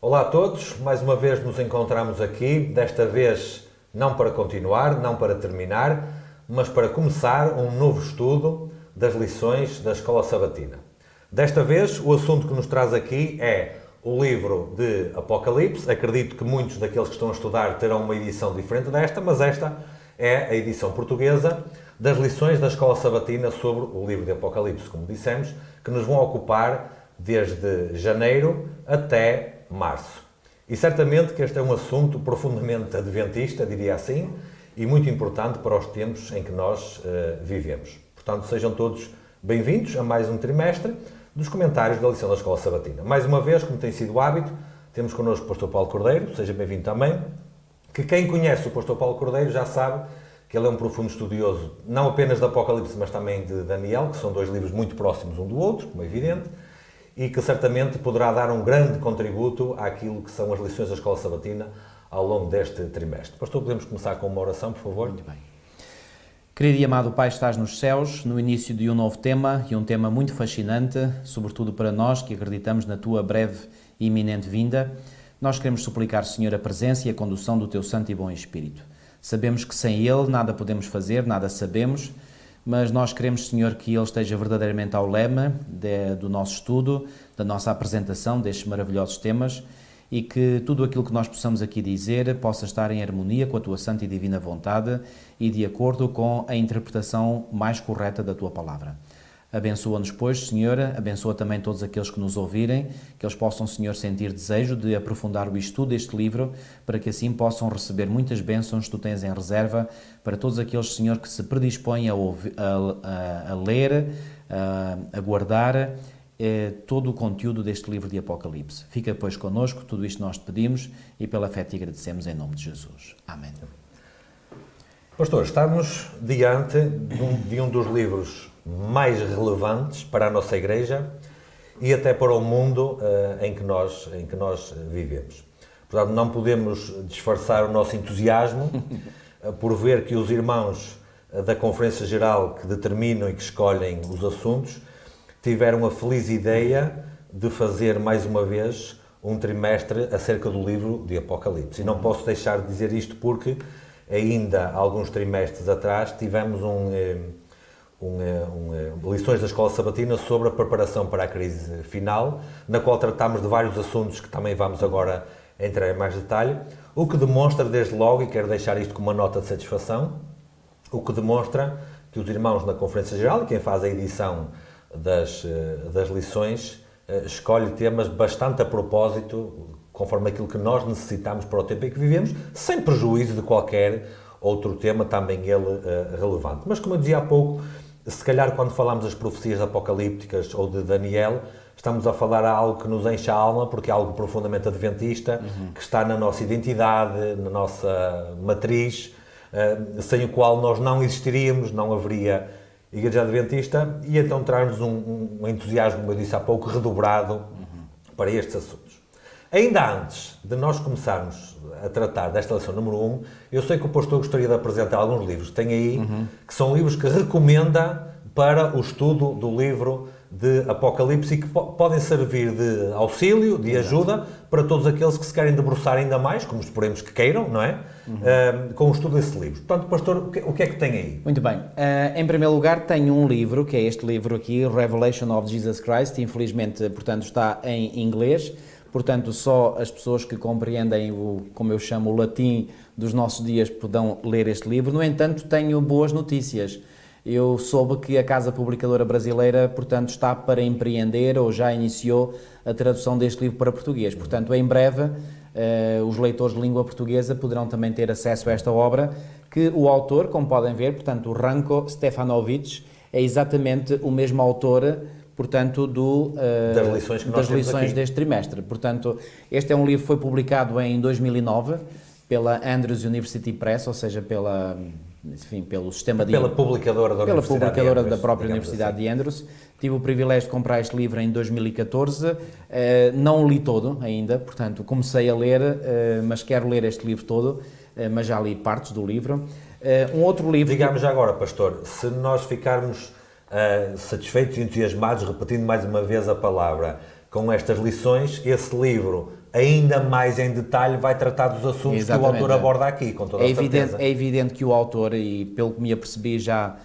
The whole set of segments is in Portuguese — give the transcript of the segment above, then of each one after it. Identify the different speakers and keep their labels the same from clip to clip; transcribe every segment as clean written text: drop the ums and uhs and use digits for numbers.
Speaker 1: Olá a todos, mais uma vez nos encontramos aqui, desta vez não para continuar, não para terminar, mas para começar um novo estudo das lições da Escola Sabatina. Desta vez, o assunto que nos traz aqui é o livro de Apocalipse. Acredito que muitos daqueles que estão a estudar terão uma edição diferente desta, mas esta é a edição portuguesa das lições da Escola Sabatina sobre o livro de Apocalipse, como dissemos, que nos vão ocupar desde janeiro até março. E certamente que este é um assunto profundamente adventista, diria assim, e muito importante para os tempos em que nós vivemos. Portanto, sejam todos bem-vindos a mais um trimestre dos comentários da lição da Escola Sabatina. Mais uma vez, como tem sido o hábito, temos connosco o Pastor Paulo Cordeiro, seja bem-vindo também, que quem conhece o Pastor Paulo Cordeiro já sabe que ele é um profundo estudioso, não apenas de Apocalipse, mas também de Daniel, que são dois livros muito próximos um do outro, como é evidente, e que certamente poderá dar um grande contributo àquilo que são as lições da Escola Sabatina ao longo deste trimestre. Pastor, podemos começar com uma oração, por favor?
Speaker 2: Muito bem. Querido e amado Pai, estás nos céus, no início de um novo tema, e um tema muito fascinante, sobretudo para nós que acreditamos na Tua breve e iminente vinda. Nós queremos suplicar, Senhor, a presença e a condução do Teu Santo e Bom Espírito. Sabemos que sem Ele nada podemos fazer, nada sabemos, mas nós queremos, Senhor, que Ele esteja verdadeiramente ao leme do nosso estudo, da nossa apresentação destes maravilhosos temas, e que tudo aquilo que nós possamos aqui dizer possa estar em harmonia com a Tua santa e divina vontade e de acordo com a interpretação mais correta da Tua palavra. Abençoa-nos, pois, Senhor, abençoa também todos aqueles que nos ouvirem, que eles possam, Senhor, sentir desejo de aprofundar o estudo deste livro, para que assim possam receber muitas bênçãos que Tu tens em reserva para todos aqueles, Senhor, que se predispõem a ler, a guardar todo o conteúdo deste livro de Apocalipse. Fica, pois, connosco, tudo isto nós te pedimos e pela fé te agradecemos em nome de Jesus. Amém.
Speaker 1: Pastor, estamos diante de um dos livros mais relevantes para a nossa Igreja e até para o mundo em que nós vivemos. Portanto, não podemos disfarçar o nosso entusiasmo por ver que os irmãos da Conferência Geral que determinam e que escolhem os assuntos tiveram a feliz ideia de fazer mais uma vez um trimestre acerca do livro de Apocalipse. E não posso deixar de dizer isto porque ainda há alguns trimestres atrás tivemos lições da Escola Sabatina sobre a preparação para a crise final, na qual tratámos de vários assuntos que também vamos agora entrar em mais detalhe, o que demonstra desde logo, e quero deixar isto como uma nota de satisfação, o que demonstra que os irmãos na Conferência Geral, e quem faz a edição das lições, escolhe temas bastante a propósito, conforme aquilo que nós necessitamos para o tempo em que vivemos, sem prejuízo de qualquer outro tema, também ele relevante. Mas, como eu dizia há pouco, se calhar quando falamos das profecias apocalípticas ou de Daniel, estamos a falar a algo que nos enche a alma, porque é algo profundamente adventista, que está na nossa identidade, na nossa matriz, sem o qual nós não existiríamos, não haveria Igreja Adventista, e então traz-nos um entusiasmo, como eu disse há pouco, redobrado para estes assuntos. Ainda antes de nós começarmos a tratar desta lição número 1, eu sei que o pastor gostaria de apresentar alguns livros que tem aí, que são livros que recomenda para o estudo do livro de Apocalipse e que podem servir de auxílio, de ajuda, para todos aqueles que se querem debruçar ainda mais, como esperemos que queiram, não é? Com o estudo desse livro. Portanto, pastor, o que é que tem aí?
Speaker 2: Muito bem. Em primeiro lugar, tenho um livro, que é este livro aqui, Revelation of Jesus Christ. Infelizmente, portanto, está em inglês. Portanto, só as pessoas que compreendem como eu chamo, o latim dos nossos dias poderão ler este livro. No entanto, tenho boas notícias. Eu soube que a Casa Publicadora Brasileira, portanto, está para empreender ou já iniciou a tradução deste livro para português. Portanto, em breve, os leitores de língua portuguesa poderão também ter acesso a esta obra, que o autor, como podem ver, portanto, o Ranko Stefanovic, é exatamente o mesmo autor, portanto, das lições deste trimestre. Portanto, este é um livro que foi publicado em 2009 pela Andrews University Press, ou seja, pelo sistema
Speaker 1: pela publicadora
Speaker 2: da própria Universidade de Andrews. Tive o privilégio de comprar este livro em 2014, não o li todo ainda, portanto comecei a ler, mas quero ler este livro todo, mas já li partes do livro. Um outro livro...
Speaker 1: Digamos já agora, pastor, se nós ficarmos satisfeitos e entusiasmados, repetindo mais uma vez a palavra, com estas lições, esse livro ainda mais em detalhe vai tratar dos assuntos que o autor aborda aqui, com toda a certeza.
Speaker 2: É evidente que o autor, e pelo que me apercebi já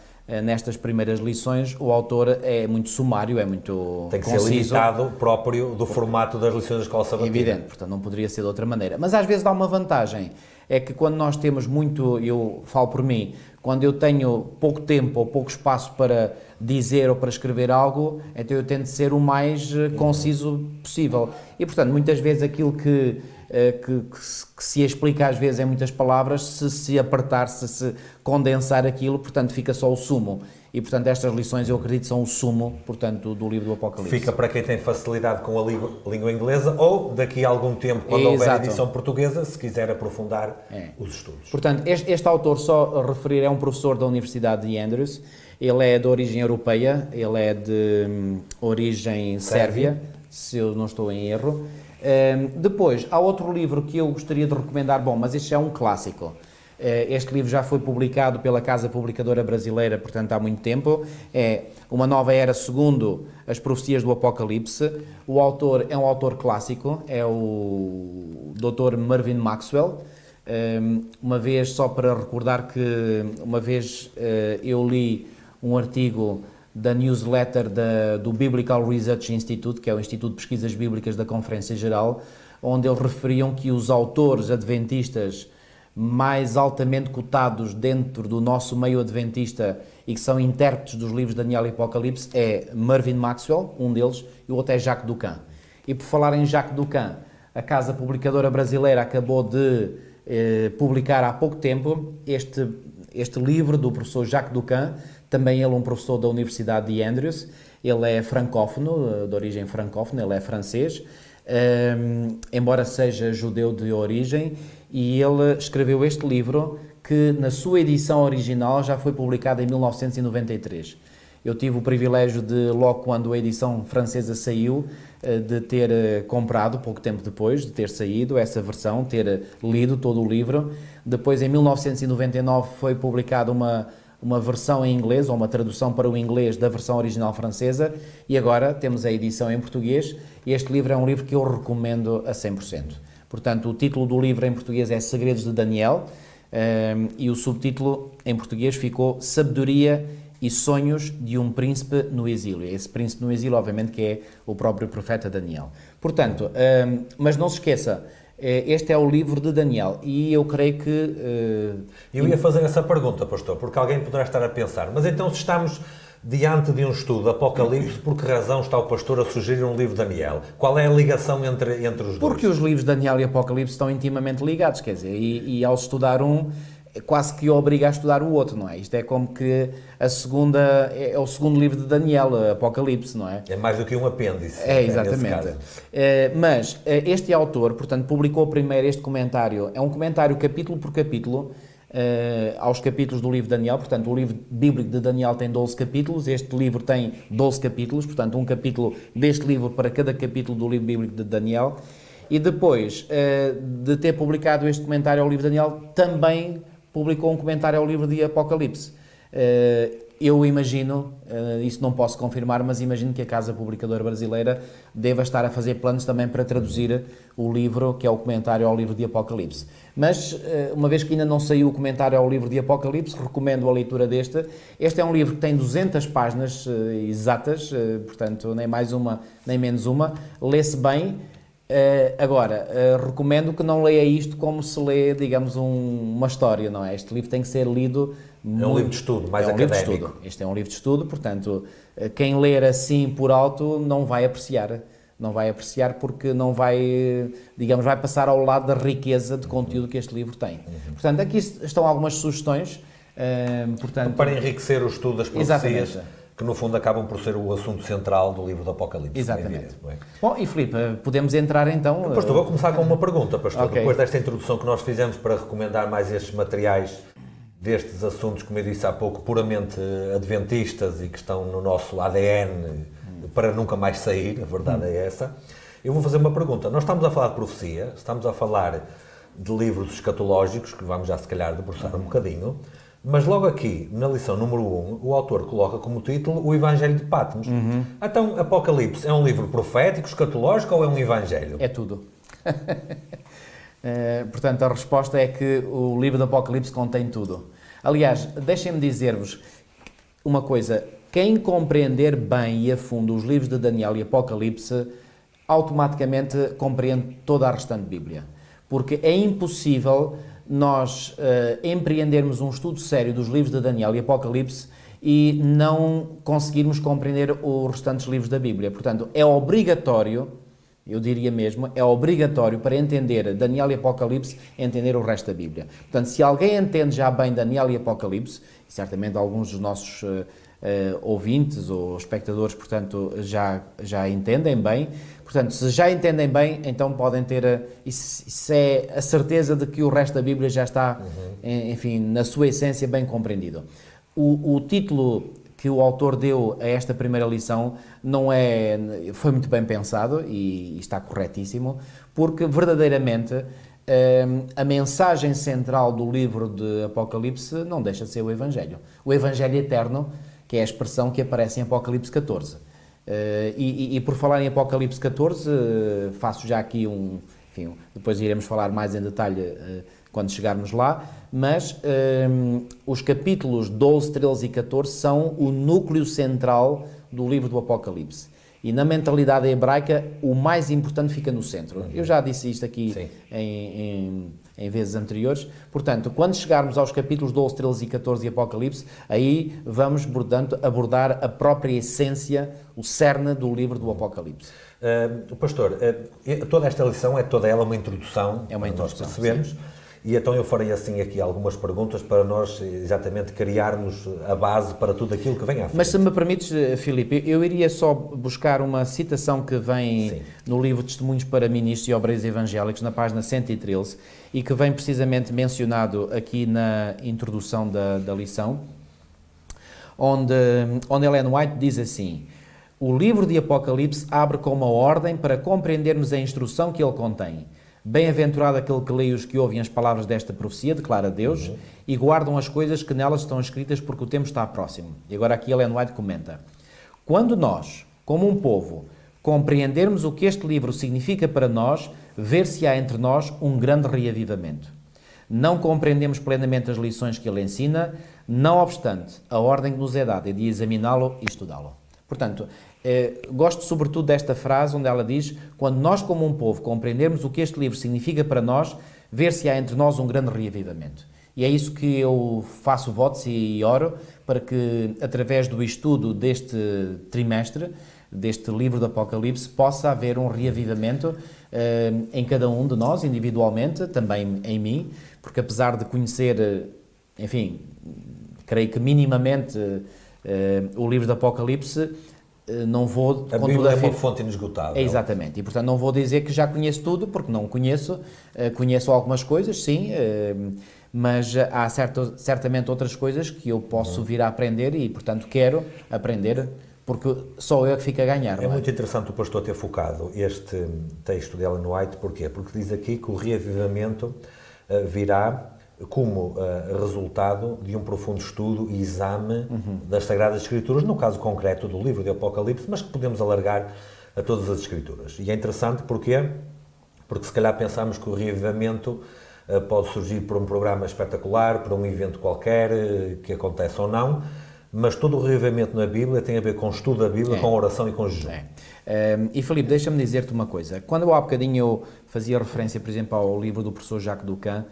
Speaker 2: nestas primeiras lições, o autor é muito sumário, é muito
Speaker 1: tem que
Speaker 2: conciso.
Speaker 1: ser limitado próprio do formato das lições da Escola Sabatina.
Speaker 2: Evidente, portanto não poderia ser de outra maneira. Mas às vezes dá uma vantagem, é que quando nós temos muito, eu falo por mim, quando eu tenho pouco tempo ou pouco espaço para dizer ou para escrever algo, então eu tento ser o mais conciso possível. E portanto, muitas vezes aquilo que se explica às vezes em muitas palavras, se apertar, se condensar aquilo, portanto fica só o sumo. E portanto estas lições eu acredito são o sumo, portanto, do livro do Apocalipse.
Speaker 1: Fica para quem tem facilidade com a língua inglesa ou daqui a algum tempo, quando houver edição portuguesa, se quiser aprofundar os estudos.
Speaker 2: Portanto, este autor, só a referir, é um professor da Universidade de Andrews, ele é de origem europeia, ele é de origem sérvia, se eu não estou em erro. Depois, há outro livro que eu gostaria de recomendar, bom, mas este é um clássico. Este livro já foi publicado pela Casa Publicadora Brasileira, portanto há muito tempo, é Uma Nova Era segundo as Profecias do Apocalipse. O autor é um autor clássico, é o Dr. Mervyn Maxwell. Uma vez, só para recordar que uma vez eu li um artigo da newsletter do Biblical Research Institute, que é o Instituto de Pesquisas Bíblicas da Conferência Geral, onde eles referiam que os autores adventistas mais altamente cotados dentro do nosso meio adventista e que são intérpretes dos livros de Daniel e Apocalipse é Mervyn Maxwell, um deles, e o outro é Jacques Doucan. E por falar em Jacques Doucan, a Casa Publicadora Brasileira acabou de publicar há pouco tempo este livro do professor Jacques Doucan, também ele um professor da Universidade de Andrews, ele é francófono, de origem francófona, ele é francês, embora seja judeu de origem, e ele escreveu este livro que na sua edição original já foi publicado em 1993. Eu tive o privilégio de, logo quando a edição francesa saiu, de ter comprado, pouco tempo depois de ter saído essa versão, ter lido todo o livro. Depois, em 1999, foi publicada uma versão em inglês, ou uma tradução para o inglês da versão original francesa, e agora temos a edição em português. Este livro é um livro que eu recomendo a 100%. Portanto, o título do livro em português é Segredos de Daniel, e o subtítulo em português ficou Sabedoria e Sonhos de um Príncipe no Exílio. Esse príncipe no exílio, obviamente, que é o próprio profeta Daniel. Portanto, mas não se esqueça, este é o livro de Daniel, e eu creio que...
Speaker 1: Eu ia fazer essa pergunta, pastor, porque alguém poderá estar a pensar, mas então se estamos diante de um estudo Apocalipse, por que razão está o pastor a sugerir um livro de Daniel? Qual é a ligação entre os dois?
Speaker 2: Porque os livros de Daniel e Apocalipse estão intimamente ligados, quer dizer, e ao estudar um, quase que obriga a estudar o outro, não é? Isto é como que é o segundo livro de Daniel, Apocalipse, não é?
Speaker 1: É mais do que um apêndice.
Speaker 2: Exatamente. Mas este autor, portanto, publicou primeiro este comentário, é um comentário capítulo por capítulo, aos capítulos do livro de Daniel. Portanto, o livro bíblico de Daniel tem 12 capítulos, este livro tem 12 capítulos, portanto, um capítulo deste livro para cada capítulo do livro bíblico de Daniel. E depois de ter publicado este comentário ao livro de Daniel, também publicou um comentário ao livro de Apocalipse. Eu imagino, isso não posso confirmar, mas imagino que a Casa Publicadora Brasileira deva estar a fazer planos também para traduzir o livro, que é o comentário ao livro de Apocalipse. Mas, uma vez que ainda não saiu o comentário ao livro de Apocalipse, recomendo a leitura deste. Este é um livro que tem 200 páginas exatas, portanto, nem mais uma, nem menos uma. Lê-se bem. Agora, recomendo que não leia isto como se lê, digamos, uma história, não é? Este livro tem que ser lido...
Speaker 1: É um livro de estudo, mais académico.
Speaker 2: Este é um livro de estudo, portanto, quem ler assim por alto não vai apreciar. Não vai apreciar porque não vai, digamos, vai passar ao lado da riqueza de conteúdo que este livro tem. Portanto, aqui estão algumas sugestões. Portanto,
Speaker 1: para enriquecer o estudo das profecias,
Speaker 2: exatamente,
Speaker 1: que no fundo acabam por ser o assunto central do livro do Apocalipse.
Speaker 2: Exatamente. Bom, e Filipe, podemos entrar então...
Speaker 1: Pastor, vou começar com uma pergunta, pastor.
Speaker 2: Okay.
Speaker 1: Depois desta introdução que nós fizemos para recomendar mais estes materiais, destes assuntos, como eu disse há pouco, puramente adventistas e que estão no nosso ADN para nunca mais sair, a verdade é essa. Eu vou fazer uma pergunta. Nós estamos a falar de profecia, estamos a falar de livros escatológicos, que vamos já se calhar debruçar um bocadinho, mas logo aqui, na lição número 1, o autor coloca como título o Evangelho de Patmos. Então, Apocalipse é um livro profético, escatológico ou é um evangelho?
Speaker 2: É tudo. Portanto, a resposta é que o livro do Apocalipse contém tudo. Aliás, deixem-me dizer-vos uma coisa. Quem compreender bem e a fundo os livros de Daniel e Apocalipse, automaticamente compreende toda a restante Bíblia. Porque é impossível nós empreendermos um estudo sério dos livros de Daniel e Apocalipse e não conseguirmos compreender os restantes livros da Bíblia. Portanto, é obrigatório, eu diria mesmo, é obrigatório para entender Daniel e Apocalipse, entender o resto da Bíblia. Portanto, se alguém entende já bem Daniel e Apocalipse, e certamente alguns dos nossos ouvintes ou espectadores, portanto, já entendem bem. Portanto, se já entendem bem, então podem ter... Isso é a certeza de que o resto da Bíblia já está, enfim, na sua essência, bem compreendido. O título que o autor deu a esta primeira lição foi muito bem pensado e está corretíssimo, porque verdadeiramente a mensagem central do livro de Apocalipse não deixa de ser o Evangelho. O Evangelho eterno, que é a expressão que aparece em Apocalipse 14. E por falar em Apocalipse 14, faço já aqui enfim, depois iremos falar mais em detalhe quando chegarmos lá, mas os capítulos 12, 13 e 14 são o núcleo central do livro do Apocalipse. E na mentalidade hebraica, o mais importante fica no centro. Eu já disse isto aqui em vezes anteriores. Portanto, quando chegarmos aos capítulos 12, 13 e 14 de Apocalipse, aí vamos, portanto, abordar a própria essência, o cerne do livro do Apocalipse.
Speaker 1: Pastor, toda esta lição é toda ela uma introdução,
Speaker 2: é uma introdução,
Speaker 1: nós percebemos. Sim. E então eu farei assim aqui algumas perguntas para nós exatamente criarmos a base para tudo aquilo que vem à frente.
Speaker 2: Mas se me permites, Filipe, eu iria só buscar uma citação que vem no livro Testemunhos para Ministros e Obreiros Evangélicos, na página 113, e que vem precisamente mencionado aqui na introdução da lição, onde Ellen White diz assim: o livro de Apocalipse abre com uma ordem para compreendermos a instrução que ele contém. Bem-aventurado aquele que lê e os que ouvem as palavras desta profecia, declara Deus, e guardam as coisas que nelas estão escritas, porque o tempo está próximo. E agora aqui Ellen White comenta: quando nós, como um povo, compreendermos o que este livro significa para nós, ver-se-á entre nós um grande reavivamento. Não compreendemos plenamente as lições que ele ensina, não obstante, a ordem que nos é dada é de examiná-lo e estudá-lo. Portanto, gosto sobretudo desta frase onde ela diz: quando nós como um povo compreendermos o que este livro significa para nós, ver-se-á entre nós um grande reavivamento. E é isso que eu faço votos e oro, para que através do estudo deste trimestre, deste livro do Apocalipse, possa haver um reavivamento em cada um de nós, individualmente, também em mim, porque apesar de conhecer, enfim, creio que minimamente o livro do Apocalipse, não vou...
Speaker 1: A Bíblia é uma fonte inesgotável.
Speaker 2: Exatamente, e portanto não vou dizer que já conheço tudo, porque não conheço, conheço algumas coisas, sim, mas há certamente outras coisas que eu posso vir a aprender e, portanto, quero aprender, porque só eu que fico a ganhar.
Speaker 1: É muito interessante o pastor ter focado este texto de Ellen White, porquê? Porque diz aqui que o reavivamento virá como resultado de um profundo estudo e exame das Sagradas Escrituras, no caso concreto do livro de Apocalipse, mas que podemos alargar a todas as Escrituras. E é interessante porquê? Porque se calhar pensamos que o reavivamento pode surgir por um programa espetacular, por um evento qualquer, que acontece ou não, mas todo o reavivamento na Bíblia tem a ver com o estudo da Bíblia, com oração e com jejum.
Speaker 2: E Filipe, deixa-me dizer-te uma coisa. Quando eu há bocadinho eu fazia referência, por exemplo, ao livro do professor Jacques Ducan,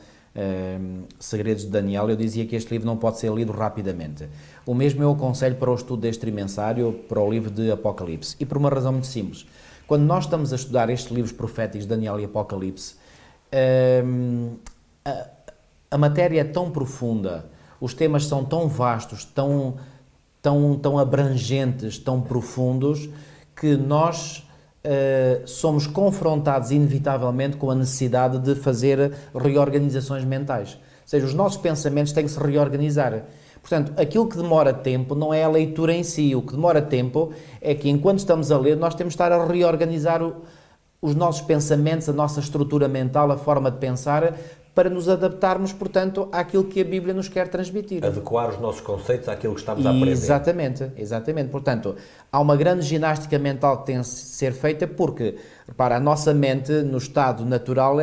Speaker 2: Segredos de Daniel, eu dizia que este livro não pode ser lido rapidamente. O mesmo eu aconselho para o estudo deste trimensário, para o livro de Apocalipse, e por uma razão muito simples. Quando nós estamos a estudar estes livros proféticos, Daniel e Apocalipse, a matéria é tão profunda, os temas são tão vastos, tão abrangentes, tão profundos, que nós somos confrontados inevitavelmente com a necessidade de fazer reorganizações mentais. Ou seja, os nossos pensamentos têm que se reorganizar. Portanto, aquilo que demora tempo não é a leitura em si. O que demora tempo é que, enquanto estamos a ler, nós temos de estar a reorganizar os nossos pensamentos, a nossa estrutura mental, a forma de pensar, para nos adaptarmos, portanto, àquilo que a Bíblia nos quer transmitir.
Speaker 1: Adequar os nossos conceitos àquilo que estamos a aprender.
Speaker 2: Exatamente. Portanto, há uma grande ginástica mental que tem de ser feita porque, repara, a nossa mente no estado natural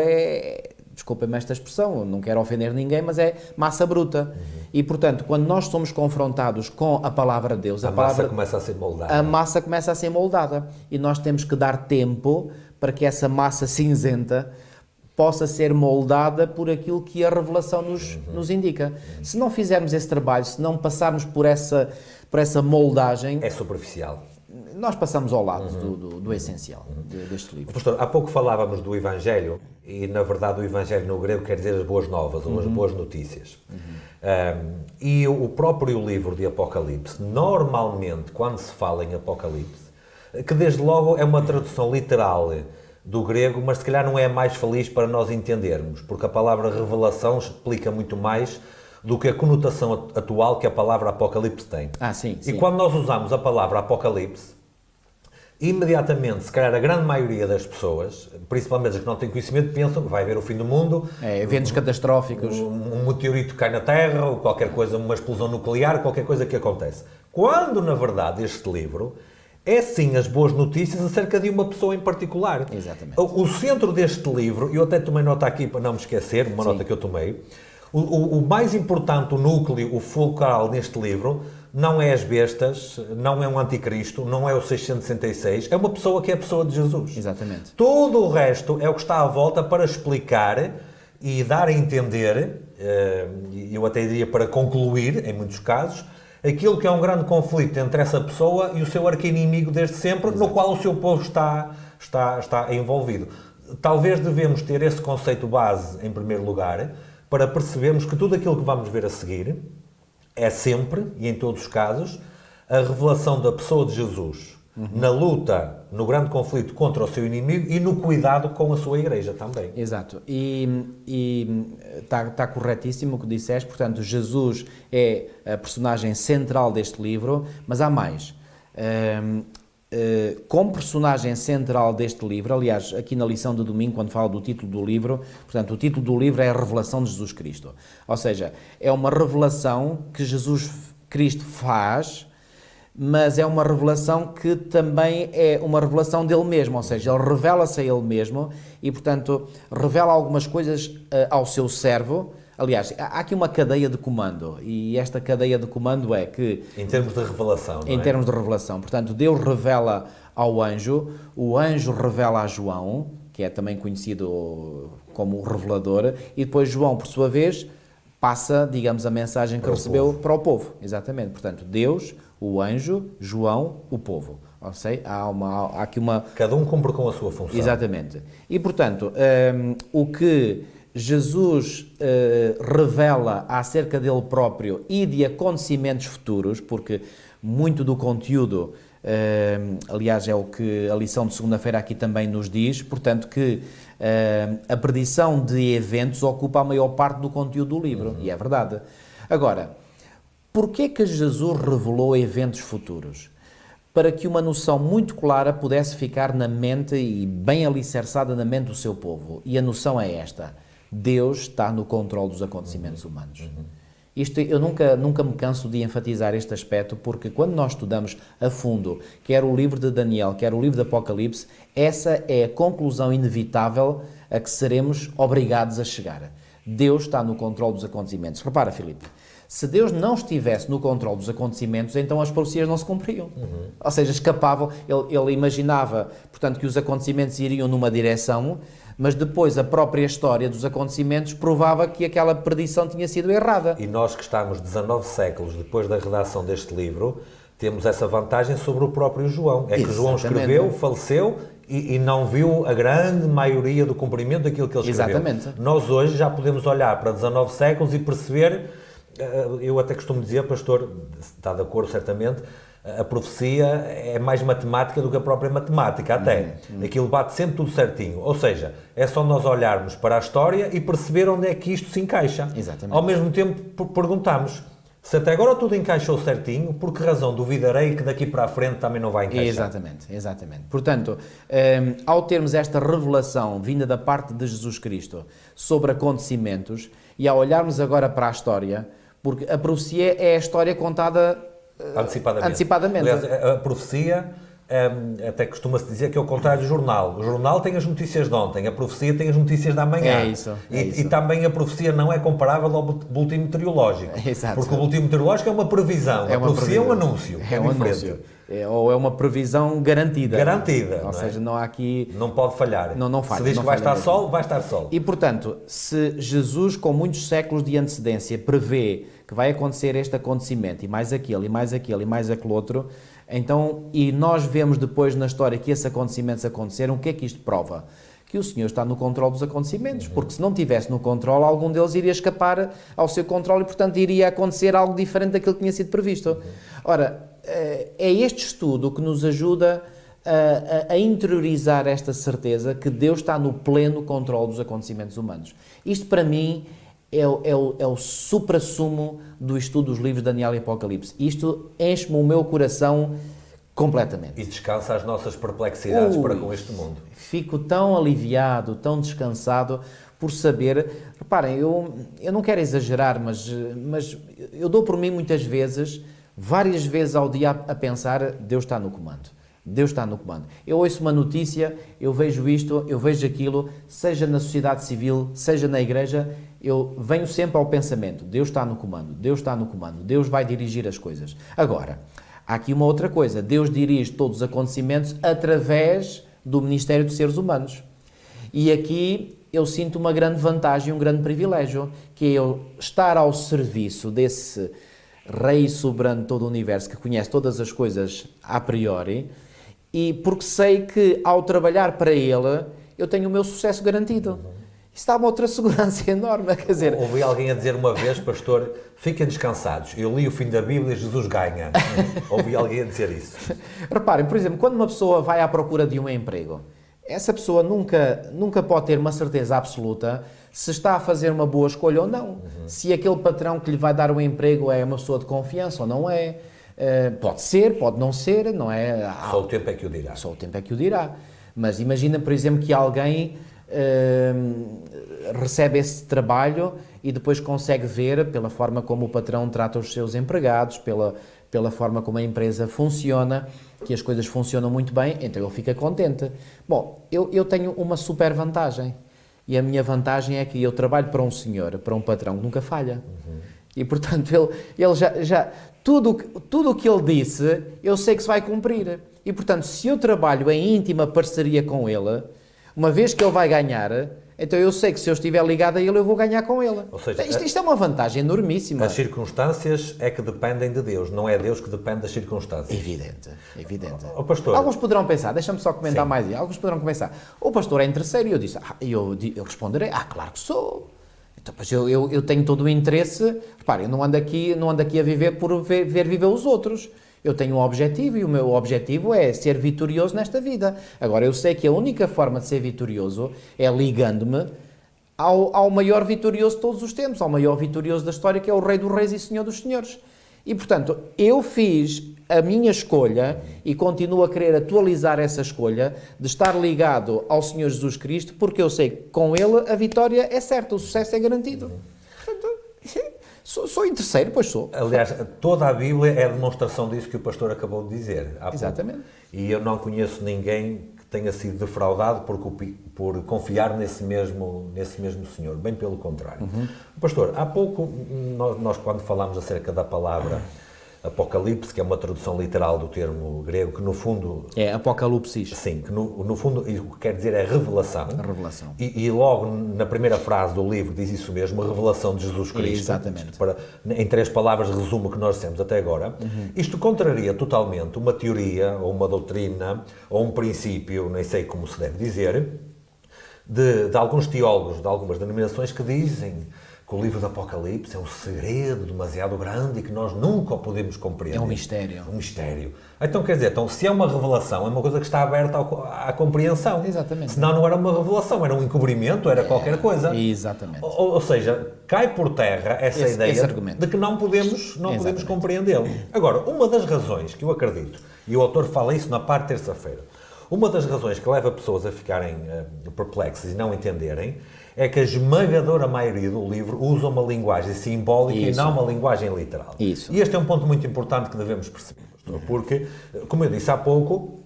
Speaker 2: desculpem-me esta expressão, não quero ofender ninguém, mas é massa bruta. E, portanto, quando nós somos confrontados com a palavra de Deus,
Speaker 1: a massa começa a ser moldada.
Speaker 2: A massa começa a ser moldada. E nós temos que dar tempo para que essa massa cinzenta possa ser moldada por aquilo que a revelação nos indica. Se não fizermos esse trabalho, se não passarmos por essa moldagem...
Speaker 1: É superficial.
Speaker 2: Nós passamos ao lado do essencial deste livro.
Speaker 1: Pastor, há pouco falávamos do Evangelho, e na verdade o Evangelho no grego quer dizer as boas novas, ou as boas notícias. E o próprio livro de Apocalipse, normalmente, quando se fala em Apocalipse, que desde logo é uma tradução literal do grego, mas se calhar não é a mais feliz para nós entendermos, porque a palavra revelação explica muito mais do que a conotação atual que a palavra Apocalipse tem.
Speaker 2: Sim.
Speaker 1: E quando nós usamos a palavra Apocalipse, imediatamente, se calhar a grande maioria das pessoas, principalmente as que não têm conhecimento, pensam que vai haver o fim do mundo.
Speaker 2: Eventos catastróficos.
Speaker 1: Um meteorito cai na Terra, ou qualquer coisa, uma explosão nuclear, qualquer coisa que acontece. Quando, na verdade, este livro é sim as boas notícias acerca de uma pessoa em particular.
Speaker 2: Exatamente.
Speaker 1: O centro deste livro, eu até tomei nota aqui para não me esquecer, uma nota que eu tomei, o mais importante, o núcleo, o fulcral neste livro, não é as bestas, não é um anticristo, não é o 666, é uma pessoa que é a pessoa de Jesus.
Speaker 2: Exatamente.
Speaker 1: Todo o resto é o que está à volta para explicar e dar a entender, eu até diria para concluir, em muitos casos, aquilo que é um grande conflito entre essa pessoa e o seu arqui-inimigo desde sempre, no qual o seu povo está envolvido. Talvez devemos ter esse conceito base, em primeiro lugar, para percebermos que tudo aquilo que vamos ver a seguir é sempre, e em todos os casos, a revelação da pessoa de Jesus na luta, no grande conflito contra o seu inimigo e no cuidado com a sua igreja também.
Speaker 2: Exato. E está corretíssimo o que disseste. Portanto, Jesus é a personagem central deste livro, mas há mais. Como personagem central deste livro, aliás, aqui na lição de domingo, quando falo do título do livro, portanto, o título do livro é a revelação de Jesus Cristo. Ou seja, é uma revelação que Jesus Cristo faz, mas é uma revelação que também é uma revelação dele mesmo, ou seja, ele revela-se a ele mesmo e, portanto, revela algumas coisas ao seu servo. Aliás, há aqui uma cadeia de comando, e esta cadeia de comando é que...
Speaker 1: Em termos de revelação, não é?
Speaker 2: Em termos de revelação. Portanto, Deus revela ao anjo, o anjo revela a João, que é também conhecido como o revelador, e depois João, por sua vez, passa, digamos, a mensagem que recebeu para o povo. Exatamente. Portanto, Deus, o anjo, João, o povo. Ou seja, há aqui uma...
Speaker 1: Cada um cumpre com a sua função.
Speaker 2: Exatamente. E, portanto, o que Jesus revela acerca dele próprio e de acontecimentos futuros, porque muito do conteúdo, aliás, é o que a lição de segunda-feira aqui também nos diz, portanto que a predição de eventos ocupa a maior parte do conteúdo do livro, e é verdade. Agora, porquê que Jesus revelou eventos futuros? Para que uma noção muito clara pudesse ficar na mente e bem alicerçada na mente do seu povo. E a noção é esta: Deus está no controle dos acontecimentos humanos. Isto, eu nunca me canso de enfatizar este aspecto, porque quando nós estudamos a fundo, quer o livro de Daniel, quer o livro de Apocalipse, essa é a conclusão inevitável a que seremos obrigados a chegar. Deus está no controle dos acontecimentos. Repara, Filipe, se Deus não estivesse no controle dos acontecimentos, então as profecias não se cumpriam. Ou seja, escapavam, ele imaginava, portanto, que os acontecimentos iriam numa direção, mas depois a própria história dos acontecimentos provava que aquela predição tinha sido errada.
Speaker 1: E nós que estamos 19 séculos depois da redação deste livro, temos essa vantagem sobre o próprio João. É que João escreveu, faleceu e não viu a grande maioria do cumprimento daquilo que ele escreveu.
Speaker 2: Exatamente.
Speaker 1: Nós hoje já podemos olhar para 19 séculos e perceber, eu até costumo dizer, pastor, está de acordo certamente, a profecia é mais matemática do que a própria matemática, até. Aquilo bate sempre tudo certinho. Ou seja, é só nós olharmos para a história e perceber onde é que isto se encaixa.
Speaker 2: Exatamente.
Speaker 1: Ao mesmo tempo, perguntamos, Se até agora tudo encaixou certinho, por que razão duvidarei que daqui para a frente também não vai encaixar?
Speaker 2: Exatamente. Portanto, ao termos esta revelação vinda da parte de Jesus Cristo sobre acontecimentos e ao olharmos agora para a história, porque a profecia é a história contada antecipadamente.
Speaker 1: Aliás, a profecia, até costuma-se dizer que é o contrário do jornal. O jornal tem as notícias de ontem, a profecia tem as notícias da manhã.
Speaker 2: É isso.
Speaker 1: E também a profecia não é comparável ao boletim meteorológico.
Speaker 2: Exato.
Speaker 1: Porque o boletim meteorológico é uma previsão, a profecia é um anúncio.
Speaker 2: É um anúncio. Ou é uma previsão garantida.
Speaker 1: Garantida.
Speaker 2: Ou seja, não há aqui...
Speaker 1: Não pode falhar.
Speaker 2: Não falha.
Speaker 1: Se diz
Speaker 2: não
Speaker 1: que vai
Speaker 2: falha
Speaker 1: estar
Speaker 2: mesmo.
Speaker 1: sol, vai estar sol.
Speaker 2: E, portanto, se Jesus, com muitos séculos de antecedência, prevê que vai acontecer este acontecimento, e mais aquele, e mais aquele, e mais aquele outro, então, e nós vemos depois na história que esses acontecimentos aconteceram, o que é que isto prova? Que o Senhor está no controle dos acontecimentos, porque se não estivesse no controle, algum deles iria escapar ao seu controle e, portanto, iria acontecer algo diferente daquilo que tinha sido previsto. Ora, é este estudo que nos ajuda a interiorizar esta certeza que Deus está no pleno controle dos acontecimentos humanos. Isto, para mim, é o suprassumo do estudo dos livros de Daniel e Apocalipse. Isto enche-me o meu coração completamente.
Speaker 1: E descansa as nossas perplexidades para com este mundo.
Speaker 2: Fico tão aliviado, tão descansado por saber... Reparem, eu não quero exagerar, mas eu dou por mim muitas vezes, várias vezes ao dia a pensar, Deus está no comando. Deus está no comando. Eu ouço uma notícia, eu vejo isto, eu vejo aquilo, seja na sociedade civil, seja na igreja, eu venho sempre ao pensamento, Deus está no comando, Deus está no comando, Deus vai dirigir as coisas. Agora, há aqui uma outra coisa, Deus dirige todos os acontecimentos através do ministério dos seres humanos. E aqui eu sinto uma grande vantagem, um grande privilégio, que é eu estar ao serviço desse Rei soberano de todo o universo, que conhece todas as coisas a priori, e porque sei que ao trabalhar para Ele, eu tenho o meu sucesso garantido. Isso dá-me outra segurança enorme, quer dizer...
Speaker 1: Ouvi alguém a dizer uma vez, pastor, fiquem descansados, eu li o fim da Bíblia e Jesus ganha. Ouvi alguém a dizer isso.
Speaker 2: Reparem, por exemplo, quando uma pessoa vai à procura de um emprego, essa pessoa nunca pode ter uma certeza absoluta se está a fazer uma boa escolha ou não. Se aquele patrão que lhe vai dar o emprego é uma pessoa de confiança ou não é. Pode ser, pode não ser, não é?
Speaker 1: Só o tempo é que o dirá.
Speaker 2: Só o tempo é que o dirá. Mas imagina, por exemplo, que alguém recebe esse trabalho e depois consegue ver, pela forma como o patrão trata os seus empregados, pela forma como a empresa funciona, que as coisas funcionam muito bem, então ele fica contente. Bom, eu tenho uma super vantagem. E a minha vantagem é que eu trabalho para um senhor, para um patrão que nunca falha. E, portanto, ele já tudo o que ele disse, eu sei que se vai cumprir. E, portanto, se eu trabalho em íntima parceria com ele, uma vez que ele vai ganhar, então eu sei que se eu estiver ligado a ele, eu vou ganhar com ele.
Speaker 1: Ou seja,
Speaker 2: isto é uma vantagem enormíssima.
Speaker 1: As circunstâncias é que dependem de Deus, não é Deus que depende das circunstâncias.
Speaker 2: Evidente.
Speaker 1: Ó pastor...
Speaker 2: Alguns poderão pensar, deixa-me só comentar
Speaker 1: Sim.
Speaker 2: mais, alguns poderão pensar, o pastor é interesseiro, e eu disse, eu responderei, claro que sou. Então, pois eu tenho todo o interesse, repare, eu não ando aqui a viver por ver viver os outros. Eu tenho um objetivo e o meu objetivo é ser vitorioso nesta vida. Agora, eu sei que a única forma de ser vitorioso é ligando-me ao maior vitorioso de todos os tempos, ao maior vitorioso da história, que é o Rei dos Reis e Senhor dos Senhores. E, portanto, eu fiz a minha escolha e continuo a querer atualizar essa escolha de estar ligado ao Senhor Jesus Cristo, porque eu sei que com Ele a vitória é certa, o sucesso é garantido. Portanto, sou interesseiro, pois sou.
Speaker 1: Aliás, toda a Bíblia é a demonstração disso que o pastor acabou de dizer.
Speaker 2: Exatamente.
Speaker 1: E eu não conheço ninguém que tenha sido defraudado por confiar nesse mesmo Senhor. Bem pelo contrário. Pastor, há pouco, nós quando falámos acerca da palavra Apocalipse, que é uma tradução literal do termo grego, que no fundo...
Speaker 2: É Apocalipsis.
Speaker 1: Sim, que no fundo o que quer dizer é revelação.
Speaker 2: A revelação.
Speaker 1: E logo na primeira frase do livro diz isso mesmo, a revelação de Jesus Cristo.
Speaker 2: Exatamente.
Speaker 1: Em 3 palavras resumo o que nós dissemos até agora. Isto contraria totalmente uma teoria, ou uma doutrina, ou um princípio, nem sei como se deve dizer, de alguns teólogos, de algumas denominações que dizem que o livro do Apocalipse é um segredo demasiado grande e que nós nunca o podemos compreender.
Speaker 2: É um mistério.
Speaker 1: Um mistério. Então, quer dizer, então, se é uma revelação, é uma coisa que está aberta à compreensão.
Speaker 2: Exatamente.
Speaker 1: Senão não era uma revelação, era um encobrimento, era qualquer coisa.
Speaker 2: Exatamente.
Speaker 1: Ou seja, cai por terra essa ideia de que não podemos compreendê-lo. Agora, uma das razões que eu acredito, e o autor fala isso na parte de terça-feira, uma das razões que leva pessoas a ficarem perplexas e não entenderem é que a esmagadora maioria do livro usa uma linguagem simbólica e não uma linguagem literal.
Speaker 2: Isso.
Speaker 1: E este é um ponto muito importante que devemos perceber, pastor, porque, como eu disse há pouco,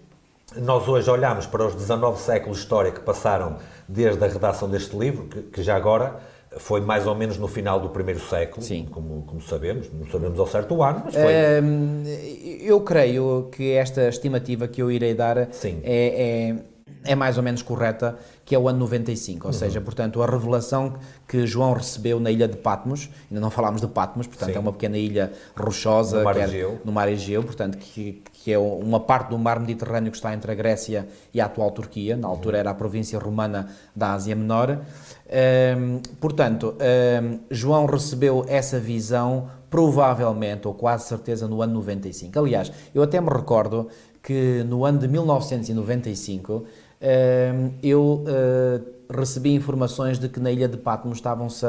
Speaker 1: nós hoje olhamos para os 19 séculos de história que passaram desde a redação deste livro, que já agora foi mais ou menos no final do primeiro século, como sabemos, não sabemos ao certo o ano, mas foi.
Speaker 2: Eu creio que esta estimativa que eu irei dar é mais ou menos correta, que é o ano 95, ou seja, portanto, a revelação que João recebeu na ilha de Patmos, ainda não falámos de Patmos, portanto, é uma pequena ilha rochosa no mar Egeu, portanto, que é uma parte do mar Mediterrâneo que está entre a Grécia e a atual Turquia, na altura era a província romana da Ásia Menor. Portanto, João recebeu essa visão provavelmente, ou quase certeza, no ano 95. Aliás, eu até me recordo que no ano de 1995 eu recebi informações de que na ilha de Patmos estavam-se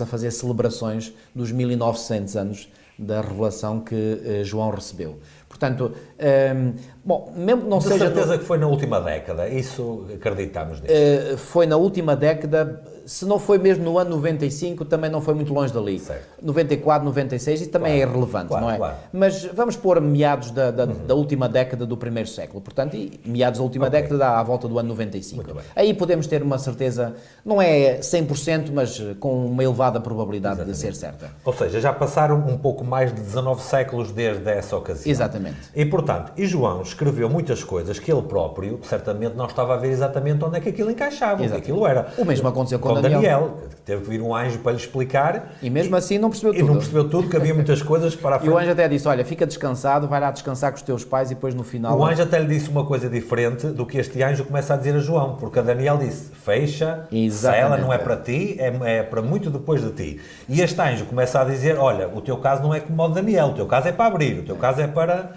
Speaker 2: a fazer celebrações dos 1900 anos da revelação que João recebeu. Portanto, mesmo não seja...
Speaker 1: De certeza que foi na última década, isso acreditamos nisso.
Speaker 2: Foi na última década, se não foi mesmo no ano 95, também não foi muito longe dali.
Speaker 1: Certo.
Speaker 2: 94, 96, isso também é irrelevante, não é?
Speaker 1: Claro.
Speaker 2: Mas vamos pôr meados da última década do primeiro século, portanto, e meados da última década dá à volta do ano 95. Aí podemos ter uma certeza, não é 100%, mas com uma elevada probabilidade de ser certa.
Speaker 1: Ou seja, já passaram um pouco mais de 19 séculos desde essa ocasião.
Speaker 2: Exatamente.
Speaker 1: E, portanto, João escreveu muitas coisas que ele próprio, certamente, não estava a ver exatamente onde é que aquilo encaixava, o que aquilo era.
Speaker 2: O mesmo aconteceu com Daniel.
Speaker 1: Teve que vir um anjo para lhe explicar.
Speaker 2: E mesmo assim não percebeu tudo.
Speaker 1: E não percebeu tudo, que havia muitas coisas para a frente.
Speaker 2: E o anjo até disse, olha, fica descansado, vai lá descansar com os teus pais e depois no final...
Speaker 1: O anjo até lhe disse uma coisa diferente do que este anjo começa a dizer a João, porque a Daniel disse, fecha, ela não é para ti, é para muito depois de ti. E este anjo começa a dizer, olha, o teu caso não é como o de Daniel, o teu caso é para abrir, o teu caso é para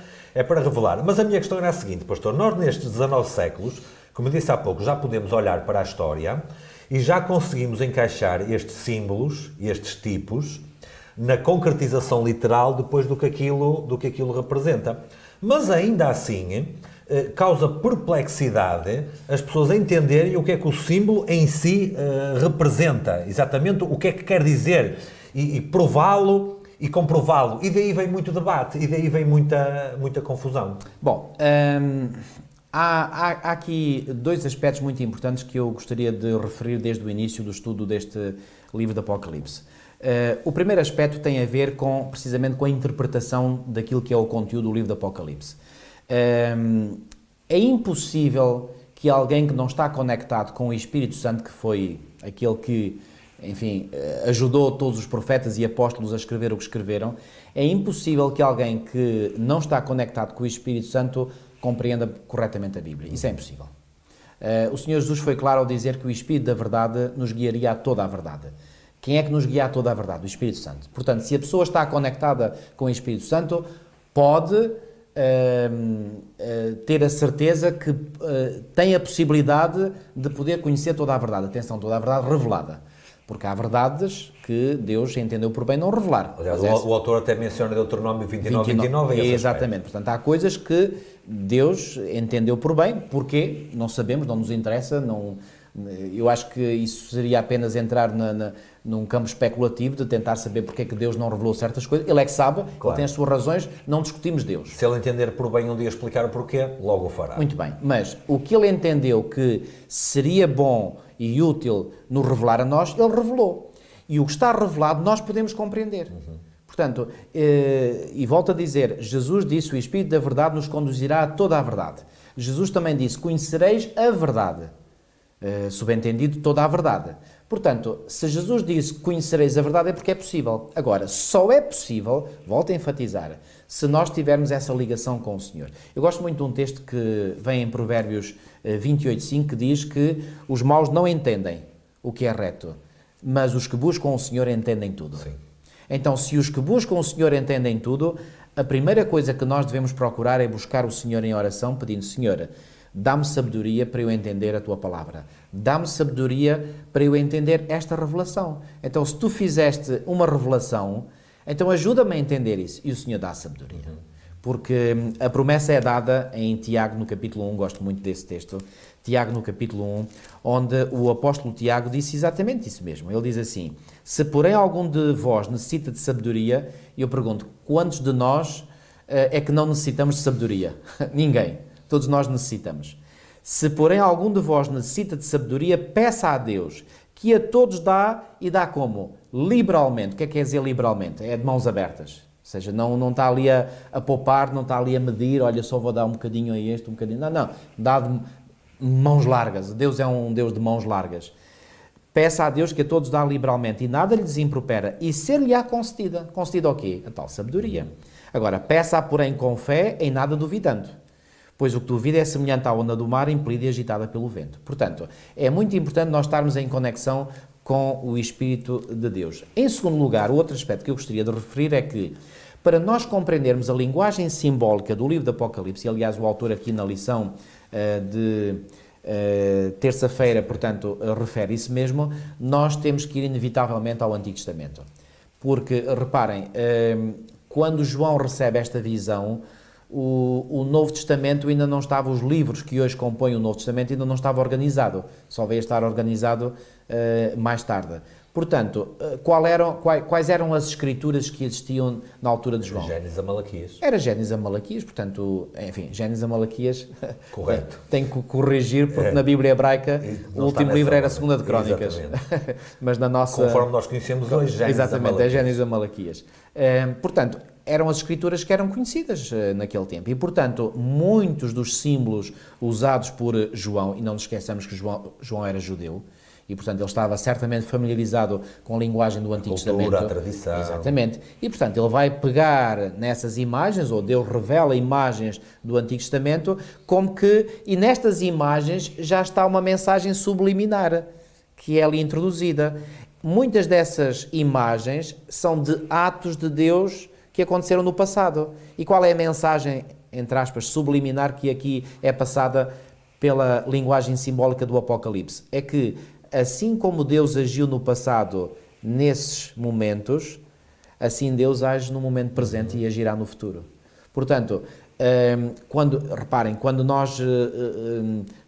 Speaker 1: revelar. Mas a minha questão era a seguinte, pastor, nós nestes 19 séculos, como eu disse há pouco, já podemos olhar para a história e já conseguimos encaixar estes símbolos, estes tipos, na concretização literal depois do que aquilo representa. Mas ainda assim, causa perplexidade as pessoas entenderem o que é que o símbolo em si representa, exatamente o que é que quer dizer, e prová-lo e comprová-lo. E daí vem muito debate, e daí vem muita confusão.
Speaker 2: Bom, há aqui dois aspectos muito importantes que eu gostaria de referir desde o início do estudo deste livro do Apocalipse. O primeiro aspecto tem a ver precisamente com a interpretação daquilo que é o conteúdo do livro do Apocalipse. É impossível que alguém que não está conectado com o Espírito Santo, que foi aquele que, enfim, ajudou todos os profetas e apóstolos a escrever o que escreveram, é impossível que alguém que não está conectado com o Espírito Santo compreenda corretamente a Bíblia. Isso é impossível. O Senhor Jesus foi claro ao dizer que o Espírito da verdade nos guiaria a toda a verdade. Quem é que nos guia a toda a verdade? O Espírito Santo. Portanto, se a pessoa está conectada com o Espírito Santo, pode ter a certeza que tem a possibilidade de poder conhecer toda a verdade. Atenção, toda a verdade revelada. Porque há verdades que Deus entendeu por bem não revelar.
Speaker 1: Aliás, o autor até menciona Deuteronômio 29.
Speaker 2: Exatamente. Portanto, há coisas que Deus entendeu por bem. Porquê? Não sabemos, não nos interessa. Eu acho que isso seria apenas entrar num campo especulativo de tentar saber porque é que Deus não revelou certas coisas. Ele é que sabe, Ele tem as suas razões, não discutimos Deus.
Speaker 1: Se ele entender por bem um dia explicar o porquê, logo o fará.
Speaker 2: Muito bem, mas o que ele entendeu que seria bom e útil nos revelar a nós, ele revelou. E o que está revelado nós podemos compreender. Portanto, e volto a dizer, Jesus disse, o Espírito da verdade nos conduzirá a toda a verdade. Jesus também disse, conhecereis a verdade. Subentendido toda a verdade. Portanto, se Jesus disse que conhecereis a verdade é porque é possível. Agora, só é possível, volto a enfatizar, se nós tivermos essa ligação com o Senhor. Eu gosto muito de um texto que vem em Provérbios 28:5, que diz que os maus não entendem o que é reto, mas os que buscam o Senhor entendem tudo.
Speaker 1: Sim.
Speaker 2: Então, se os que buscam o Senhor entendem tudo, a primeira coisa que nós devemos procurar é buscar o Senhor em oração, pedindo: Senhor, dá-me sabedoria para eu entender a Tua palavra. Dá-me sabedoria para eu entender esta revelação. Então, se tu fizeste uma revelação, então ajuda-me a entender isso. E o Senhor dá sabedoria. Porque a promessa é dada em Tiago, no capítulo 1, gosto muito desse texto, Tiago, no capítulo 1, onde o apóstolo Tiago disse exatamente isso mesmo. Ele diz assim: se porém algum de vós necessita de sabedoria, eu pergunto, quantos de nós é que não necessitamos de sabedoria? Ninguém. Todos nós necessitamos. Se porém algum de vós necessita de sabedoria, peça a Deus, que a todos dá, e dá como? Liberalmente. O que é que quer dizer liberalmente? É de mãos abertas. Ou seja, não está ali a poupar, não está ali a medir, olha, só vou dar um bocadinho a este, um bocadinho... Não, dá de mãos largas. Deus é um Deus de mãos largas. Peça a Deus que a todos dá liberalmente e nada lhes impropera, e ser-lhe-á concedida. Concedida o quê? A tal sabedoria. Agora, peça-a, porém, com fé, em nada duvidando. Pois o que duvida é semelhante à onda do mar, impelida e agitada pelo vento. Portanto, é muito importante nós estarmos em conexão com o Espírito de Deus. Em segundo lugar, o outro aspecto que eu gostaria de referir é que, para nós compreendermos a linguagem simbólica do livro do Apocalipse, e aliás o autor aqui na lição de terça-feira, portanto, refere isso mesmo, nós temos que ir inevitavelmente ao Antigo Testamento. Porque, reparem, quando João recebe esta visão, o Novo Testamento ainda não estava, os livros que hoje compõem o Novo Testamento ainda não estava organizado, só veio a estar organizado mais tarde. Portanto, quais eram as escrituras que existiam na altura de João?
Speaker 1: Gênesis a Malaquias.
Speaker 2: Era Gênesis a Malaquias, portanto, enfim, Gênesis a Malaquias.
Speaker 1: Correto.
Speaker 2: Tenho que corrigir, porque na Bíblia hebraica o último livro era a Segunda de Crónicas. Mas na nossa...
Speaker 1: Conforme nós conhecemos hoje, Gênesis
Speaker 2: exatamente,
Speaker 1: a Malaquias.
Speaker 2: É Gênesis a Malaquias. Portanto, eram as escrituras que eram conhecidas naquele tempo. E, portanto, muitos dos símbolos usados por João, e não nos esqueçamos que João era judeu, e, portanto, ele estava certamente familiarizado com a linguagem do Antigo Testamento.
Speaker 1: A tradição.
Speaker 2: Exatamente. E, portanto, ele vai pegar nessas imagens, ou Deus revela imagens do Antigo Testamento, como que, e nestas imagens já está uma mensagem subliminar, que é ali introduzida. Muitas dessas imagens são de atos de Deus que aconteceram no passado. E qual é a mensagem, entre aspas, subliminar que aqui é passada pela linguagem simbólica do Apocalipse? É que, assim como Deus agiu no passado nesses momentos, assim Deus age no momento presente e agirá no futuro. Portanto, reparem, quando nós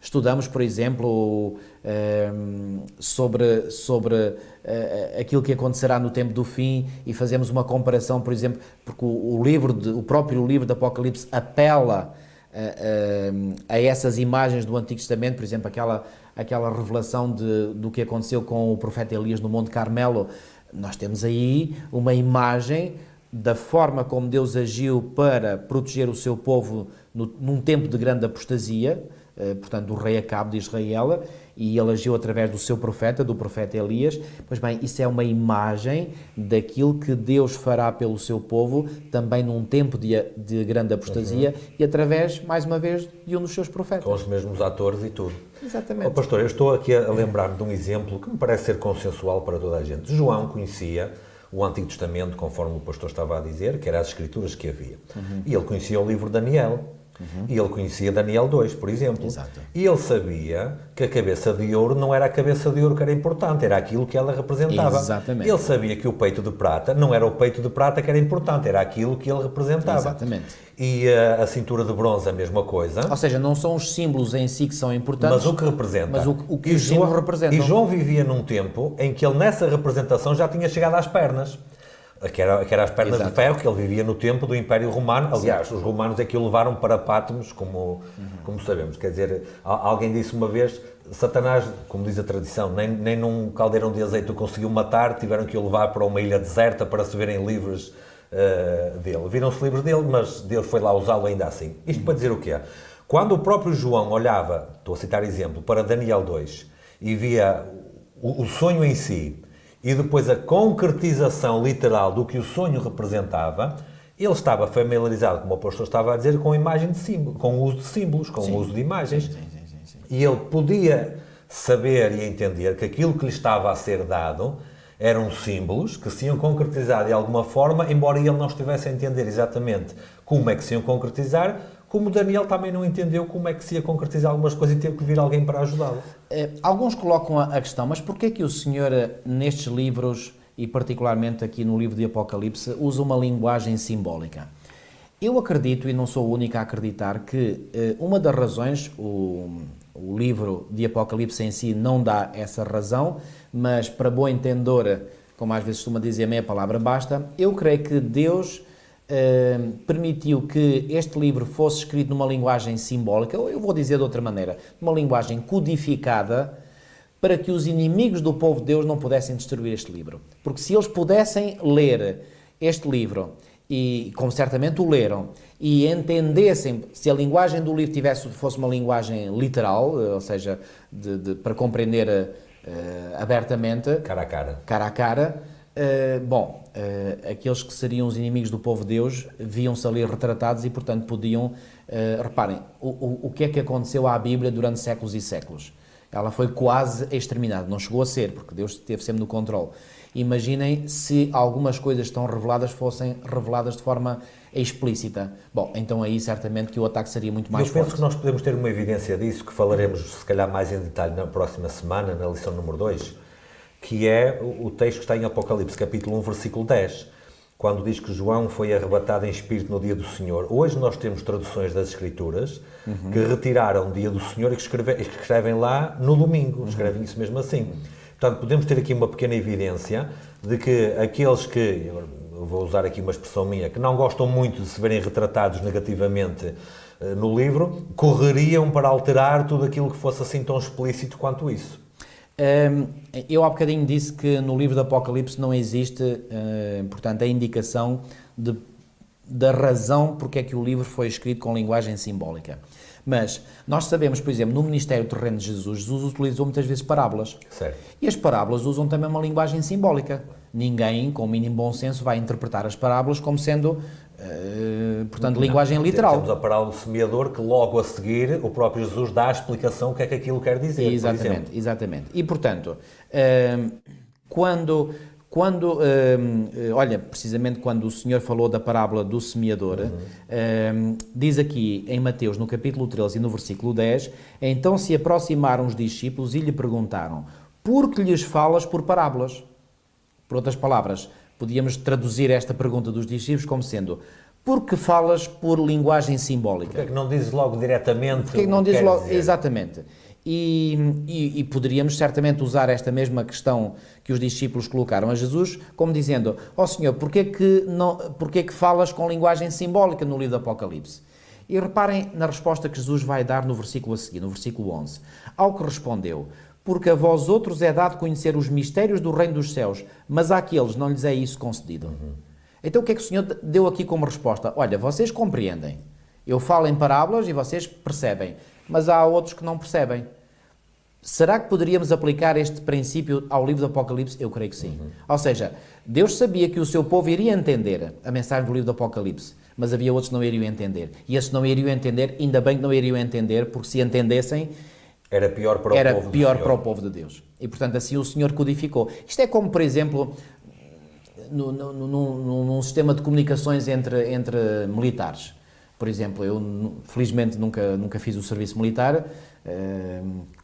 Speaker 2: estudamos, por exemplo, sobre aquilo que acontecerá no tempo do fim e fazemos uma comparação, por exemplo, porque o próprio livro do Apocalipse apela a essas imagens do Antigo Testamento, por exemplo, aquela revelação do que aconteceu com o profeta Elias no Monte Carmelo. Nós temos aí uma imagem da forma como Deus agiu para proteger o seu povo num tempo de grande apostasia, portanto, do rei Acabe de Israel, e ele agiu através do seu profeta, do profeta Elias. Pois bem, isso é uma imagem daquilo que Deus fará pelo seu povo, também num tempo de grande apostasia, e através, mais uma vez, de um dos seus profetas.
Speaker 1: Com os mesmos atores e tudo.
Speaker 2: Exatamente.
Speaker 1: Pastor, eu estou aqui a lembrar-me de um exemplo que me parece ser consensual para toda a gente. João conhecia o Antigo Testamento, conforme o pastor estava a dizer, que eram as escrituras que havia. E ele conhecia o livro de Daniel. E ele conhecia Daniel 2, por exemplo.
Speaker 2: Exato.
Speaker 1: E ele sabia que a cabeça de ouro não era a cabeça de ouro que era importante, era aquilo que ela representava.
Speaker 2: Exatamente.
Speaker 1: Ele sabia que o peito de prata não era o peito de prata que era importante, era aquilo que ele representava.
Speaker 2: Exatamente.
Speaker 1: E a cintura de bronze, a mesma coisa.
Speaker 2: Ou seja, não são os símbolos em si que são importantes,
Speaker 1: Mas o que representa.
Speaker 2: mas o que os símbolos representam.
Speaker 1: E João vivia num tempo em que ele, nessa representação, já tinha chegado às pernas. Que era as pernas de ferro, que ele vivia no tempo do Império Romano. Aliás, os romanos é que o levaram para Patmos, como sabemos. Quer dizer, alguém disse uma vez, Satanás, como diz a tradição, nem num caldeirão de azeite o conseguiu matar, tiveram que o levar para uma ilha deserta para se verem livres dele. Viram-se livres dele, mas Deus foi lá usá-lo ainda assim. Isto para dizer o quê? Quando o próprio João olhava, estou a citar exemplo, para Daniel 2, e via o sonho em si, e depois a concretização literal do que o sonho representava, ele estava familiarizado, como o pastor estava a dizer, com a imagem de símbolo, com o uso de símbolos, com o uso de imagens.
Speaker 2: Sim.
Speaker 1: E ele podia saber e entender que aquilo que lhe estava a ser dado eram símbolos que se iam concretizar de alguma forma, embora ele não estivesse a entender exatamente como é que se iam concretizar, como Daniel também não entendeu como é que se ia concretizar algumas coisas e teve que vir alguém para ajudá-lo.
Speaker 2: Alguns colocam a questão, mas porquê é que o Senhor, nestes livros, e particularmente aqui no livro de Apocalipse, usa uma linguagem simbólica? Eu acredito, e não sou o único a acreditar, que uma das razões, o livro de Apocalipse em si não dá essa razão, mas para bom entendedor, como às vezes costuma dizer, meia palavra basta, eu creio que Deus permitiu que este livro fosse escrito numa linguagem simbólica, ou eu vou dizer de outra maneira, numa linguagem codificada, para que os inimigos do povo de Deus não pudessem destruir este livro. Porque se eles pudessem ler este livro, e como certamente o leram, e entendessem, se a linguagem do livro fosse uma linguagem literal, ou seja, para compreender abertamente, cara a cara, aqueles que seriam os inimigos do povo de Deus viam-se ali retratados e, portanto, podiam... reparem, o que é que aconteceu à Bíblia durante séculos e séculos? Ela foi quase exterminada, não chegou a ser, porque Deus esteve sempre no controle. Imaginem se algumas coisas que estão reveladas fossem reveladas de forma explícita. Bom, então aí certamente que o ataque seria muito mais forte.
Speaker 1: Eu penso que nós podemos ter uma evidência disso, que falaremos se calhar mais em detalhe na próxima semana, na lição número 2, que é o texto que está em Apocalipse, capítulo 1, versículo 10, quando diz que João foi arrebatado em espírito no dia do Senhor. Hoje nós temos traduções das Escrituras que retiraram o dia do Senhor e que escrevem lá no domingo, escrevem isso mesmo assim. Portanto, podemos ter aqui uma pequena evidência de que aqueles que, eu vou usar aqui uma expressão minha, que não gostam muito de se verem retratados negativamente no livro, correriam para alterar tudo aquilo que fosse assim tão explícito quanto isso.
Speaker 2: Eu há bocadinho disse que no livro do Apocalipse não existe, portanto, a indicação da razão porque é que o livro foi escrito com linguagem simbólica. Mas nós sabemos, por exemplo, no ministério terreno de Jesus, Jesus utilizou muitas vezes parábolas.
Speaker 1: Certo.
Speaker 2: E as parábolas usam também uma linguagem simbólica. Ninguém, com o mínimo bom senso, vai interpretar as parábolas como sendo, portanto, linguagem literal.
Speaker 1: Temos a parábola do semeador, que logo a seguir o próprio Jesus dá a explicação do que é que aquilo quer dizer.
Speaker 2: Exatamente, exatamente. E, portanto, olha, precisamente quando o Senhor falou da parábola do semeador, diz aqui em Mateus, no capítulo 13 e no versículo 10, então se aproximaram os discípulos e lhe perguntaram, por que lhes falas por parábolas? Por outras palavras, podíamos traduzir esta pergunta dos discípulos como sendo, por que falas por linguagem simbólica?
Speaker 1: Porque é que não dizes logo diretamente
Speaker 2: Porque é que não dizes logo,
Speaker 1: dizer?
Speaker 2: exatamente. E poderíamos certamente usar esta mesma questão que os discípulos colocaram a Jesus, como dizendo, ó Senhor, porquê que falas com linguagem simbólica no livro do Apocalipse? E reparem na resposta que Jesus vai dar no versículo a seguir, no versículo 11. Ao que respondeu, porque a vós outros é dado conhecer os mistérios do reino dos céus, mas àqueles não lhes é isso concedido. Então o que é que o Senhor deu aqui como resposta? Olha, vocês compreendem, eu falo em parábolas e vocês percebem, mas há outros que não percebem. Será que poderíamos aplicar este princípio ao livro do Apocalipse? Eu creio que sim. Ou seja, Deus sabia que o seu povo iria entender a mensagem do livro do Apocalipse, mas havia outros que não iriam entender. E esses não iriam entender, ainda bem que não iriam entender, porque se entendessem,
Speaker 1: era pior para o povo de Deus.
Speaker 2: E, portanto, assim o Senhor codificou. Isto é como, por exemplo, num sistema de comunicações entre militares. Por exemplo, eu felizmente nunca fiz o serviço militar.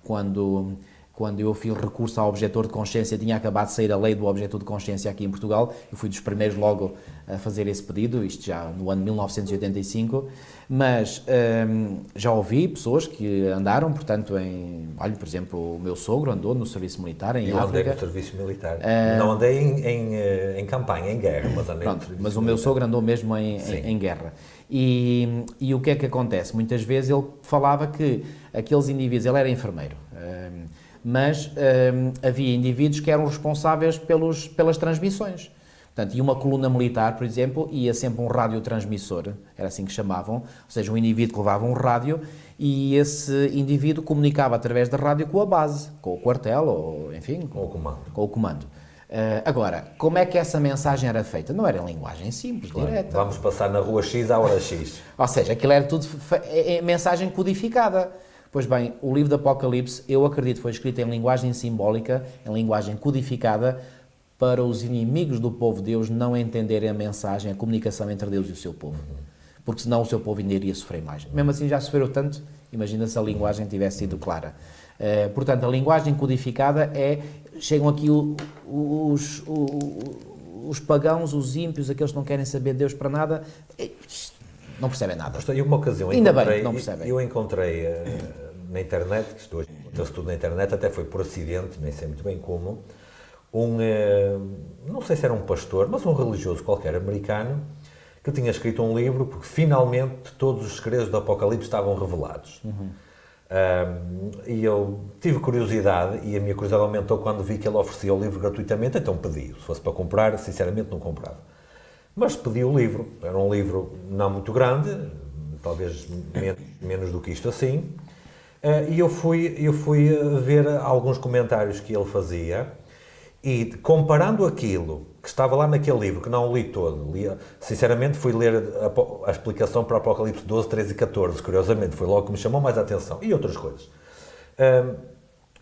Speaker 2: Quando eu fiz recurso ao objetor de consciência, tinha acabado de sair a lei do objetor de consciência aqui em Portugal. Eu fui dos primeiros logo a fazer esse pedido, isto já no ano 1985. Mas já ouvi pessoas que andaram, portanto, olha, por exemplo, o meu sogro andou no serviço militar em África.
Speaker 1: Eu andei no serviço militar. Não andei em campanha, em guerra, mas andei no serviço
Speaker 2: Mas o meu sogro andou mesmo em guerra. E o que é que acontece? Muitas vezes ele falava que aqueles indivíduos, ele era enfermeiro, mas havia indivíduos que eram responsáveis pelas transmissões. Portanto, e uma coluna militar, por exemplo, ia sempre um radiotransmissor, era assim que chamavam, ou seja, um indivíduo que levava um rádio e esse indivíduo comunicava através da rádio com a base, com o quartel, ou enfim, com o comando. Agora, como é que essa mensagem era feita? Não era em linguagem simples,
Speaker 1: claro,
Speaker 2: direta.
Speaker 1: Vamos passar na rua X à hora X.
Speaker 2: Ou seja, aquilo era tudo mensagem codificada. Pois bem, o livro do Apocalipse, eu acredito, foi escrito em linguagem simbólica, em linguagem codificada, para os inimigos do povo de Deus não entenderem a mensagem, a comunicação entre Deus e o seu povo. Porque senão o seu povo ainda iria sofrer mais. Mesmo assim já sofreu tanto, imagina se a linguagem tivesse sido clara. Portanto, a linguagem codificada é... Chegam aqui os pagãos, os ímpios, aqueles que não querem saber de Deus para nada, não percebem nada.
Speaker 1: E uma ocasião
Speaker 2: Ainda bem que não percebem.
Speaker 1: Eu encontrei na internet, que isto hoje encontra-se tudo na internet, até foi por acidente, nem sei muito bem como, não sei se era um pastor, mas um religioso qualquer americano, que tinha escrito um livro porque finalmente todos os segredos do Apocalipse estavam revelados. E eu tive curiosidade, e a minha curiosidade aumentou quando vi que ele oferecia o livro gratuitamente, então pedi. Se fosse para comprar, sinceramente não comprava. Mas pedi o livro. Era um livro não muito grande, talvez menos do que isto assim, e eu fui ver alguns comentários que ele fazia, e comparando aquilo que estava lá naquele livro, que não li todo, sinceramente fui ler a explicação para o Apocalipse 12, 13 e 14, curiosamente, foi logo que me chamou mais a atenção, e outras coisas.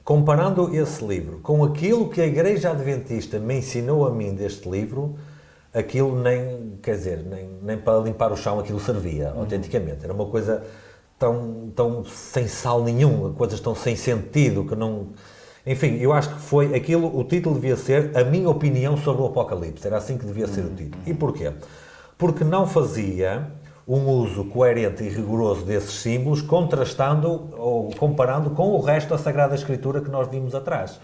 Speaker 1: Comparando esse livro com aquilo que a Igreja Adventista me ensinou a mim deste livro, aquilo nem para limpar o chão aquilo servia, autenticamente. Era uma coisa tão sem sal nenhum, coisas tão sem sentido, que não... Enfim, eu acho que foi aquilo, o título devia ser A Minha Opinião sobre o Apocalipse, era assim que devia ser o título. E porquê? Porque não fazia um uso coerente e rigoroso desses símbolos, contrastando ou comparando com o resto da Sagrada Escritura que nós vimos atrás.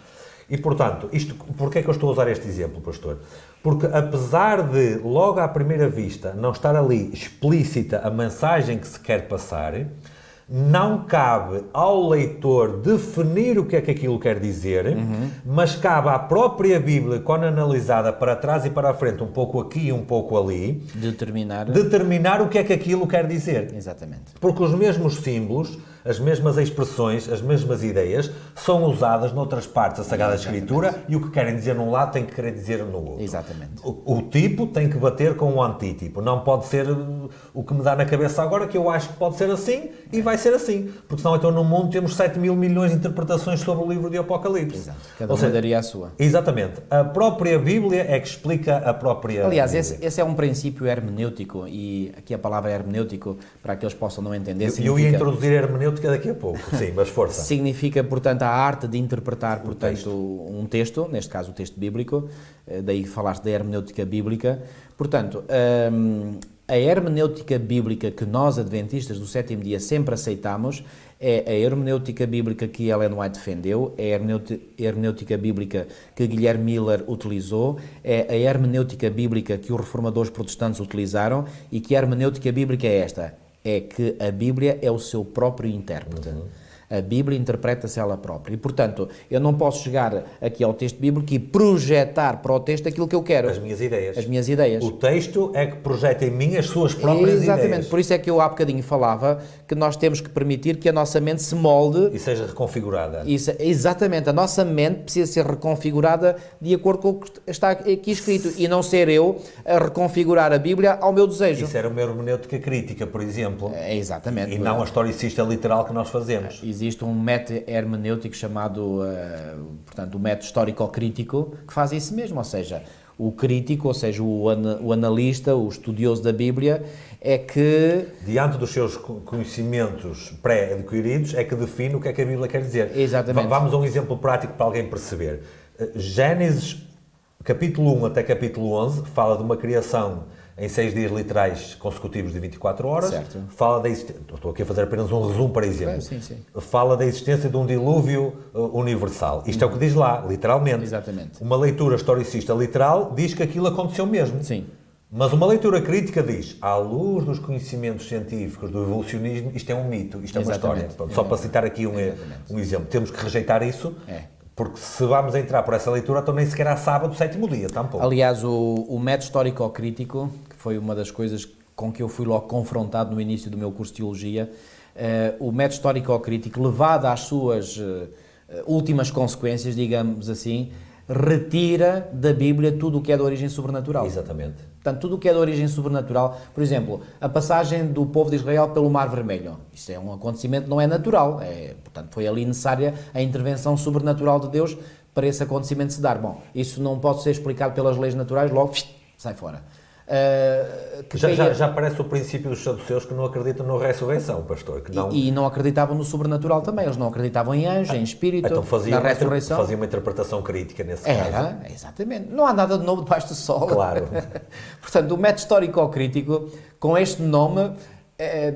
Speaker 1: E, portanto, porquê é que eu estou a usar este exemplo, pastor? Porque, apesar de, logo à primeira vista, não estar ali explícita a mensagem que se quer passar, não cabe ao leitor definir o que é que aquilo quer dizer, mas cabe à própria Bíblia, quando analisada para trás e para a frente, um pouco aqui e um pouco ali, determinar o que é que aquilo quer dizer.
Speaker 2: Exatamente.
Speaker 1: Porque os mesmos símbolos, as mesmas expressões, as mesmas ideias, são usadas noutras partes da Sagrada Escritura, e o que querem dizer num lado tem que querer dizer no outro.
Speaker 2: Exatamente.
Speaker 1: O tipo tem que bater com o antítipo. Não pode ser o que me dá na cabeça agora, que eu acho que pode ser assim, e vai ser assim. Porque senão, então, no mundo temos 7 mil milhões de interpretações sobre o livro de Apocalipse.
Speaker 2: Exato. Cada uma daria a sua.
Speaker 1: Exatamente. A própria Bíblia é que explica a própria
Speaker 2: Aliás,
Speaker 1: Bíblia.
Speaker 2: esse é um princípio hermenêutico, e aqui a palavra hermenêutico, para aqueles que possam não entender,
Speaker 1: Eu ia introduzir a hermenêutica daqui a pouco, sim, mas força.
Speaker 2: Significa, portanto, a arte de interpretar, portanto, um texto, neste caso o texto bíblico, daí falaste da hermenêutica bíblica. Portanto, a hermenêutica bíblica que nós, adventistas do sétimo dia, sempre aceitamos é a hermenêutica bíblica que Ellen White defendeu, é a hermenêutica bíblica que Guilherme Miller utilizou, é a hermenêutica bíblica que os reformadores protestantes utilizaram, e que a hermenêutica bíblica é esta: é que a Bíblia é o seu próprio intérprete. A Bíblia interpreta-se ela própria. E, portanto, eu não posso chegar aqui ao texto bíblico e projetar para o texto aquilo que eu quero.
Speaker 1: As minhas ideias.
Speaker 2: As minhas ideias.
Speaker 1: O texto é que projeta em mim as suas próprias ideias.
Speaker 2: Exatamente. Por isso é que eu há bocadinho falava que nós temos que permitir que a nossa mente se molde.
Speaker 1: E seja reconfigurada.
Speaker 2: Isso, exatamente. A nossa mente precisa ser reconfigurada de acordo com o que está aqui escrito. E não ser eu a reconfigurar a Bíblia ao meu desejo.
Speaker 1: Isso era uma hermenêutica crítica, por exemplo.
Speaker 2: Exatamente.
Speaker 1: E não a historicista literal que nós fazemos.
Speaker 2: Existe um método hermenêutico chamado, portanto, o método histórico-crítico, que faz isso mesmo, ou seja, o crítico, ou seja, o analista, o estudioso da Bíblia, é que...
Speaker 1: Diante dos seus conhecimentos pré-adquiridos, é que define o que é que a Bíblia quer dizer.
Speaker 2: Exatamente.
Speaker 1: Vamos a um exemplo prático para alguém perceber. Gênesis, capítulo 1 até capítulo 11, fala de uma criação em 6 dias literais consecutivos de 24 horas.
Speaker 2: Certo.
Speaker 1: Fala da existência... Estou aqui a fazer apenas um resumo, para exemplo.
Speaker 2: Sim.
Speaker 1: Fala da existência de um dilúvio universal. Isto é o que diz lá, literalmente.
Speaker 2: Exatamente.
Speaker 1: Uma leitura historicista literal diz que aquilo aconteceu mesmo.
Speaker 2: Sim.
Speaker 1: Mas uma leitura crítica diz, à luz dos conhecimentos científicos do evolucionismo, isto é um mito, isto é uma história. Só para citar aqui um exemplo. Temos que rejeitar isso, porque se vamos entrar por essa leitura, então nem sequer há sábado, sétimo dia, tampouco.
Speaker 2: Aliás, o método histórico-crítico, que foi uma das coisas com que eu fui logo confrontado no início do meu curso de Teologia, o método histórico-crítico, levado às suas últimas consequências, digamos assim, retira da Bíblia tudo o que é de origem sobrenatural.
Speaker 1: Exatamente.
Speaker 2: Portanto, tudo o que é de origem sobrenatural, por exemplo, a passagem do povo de Israel pelo Mar Vermelho, isso é um acontecimento que não é natural, portanto foi ali necessária a intervenção sobrenatural de Deus para esse acontecimento se dar. Bom, isso não pode ser explicado pelas leis naturais, logo sai fora.
Speaker 1: Já parece o princípio dos saduceus que não acreditam na ressurreição, pastor. Que não...
Speaker 2: E não acreditavam no sobrenatural também, eles não acreditavam em anjo, em espírito,
Speaker 1: então
Speaker 2: na ressurreição.
Speaker 1: Fazia uma interpretação crítica nesse caso.
Speaker 2: Exatamente. Não há nada de novo debaixo do sol.
Speaker 1: Claro.
Speaker 2: Portanto, o método histórico-crítico, com este nome,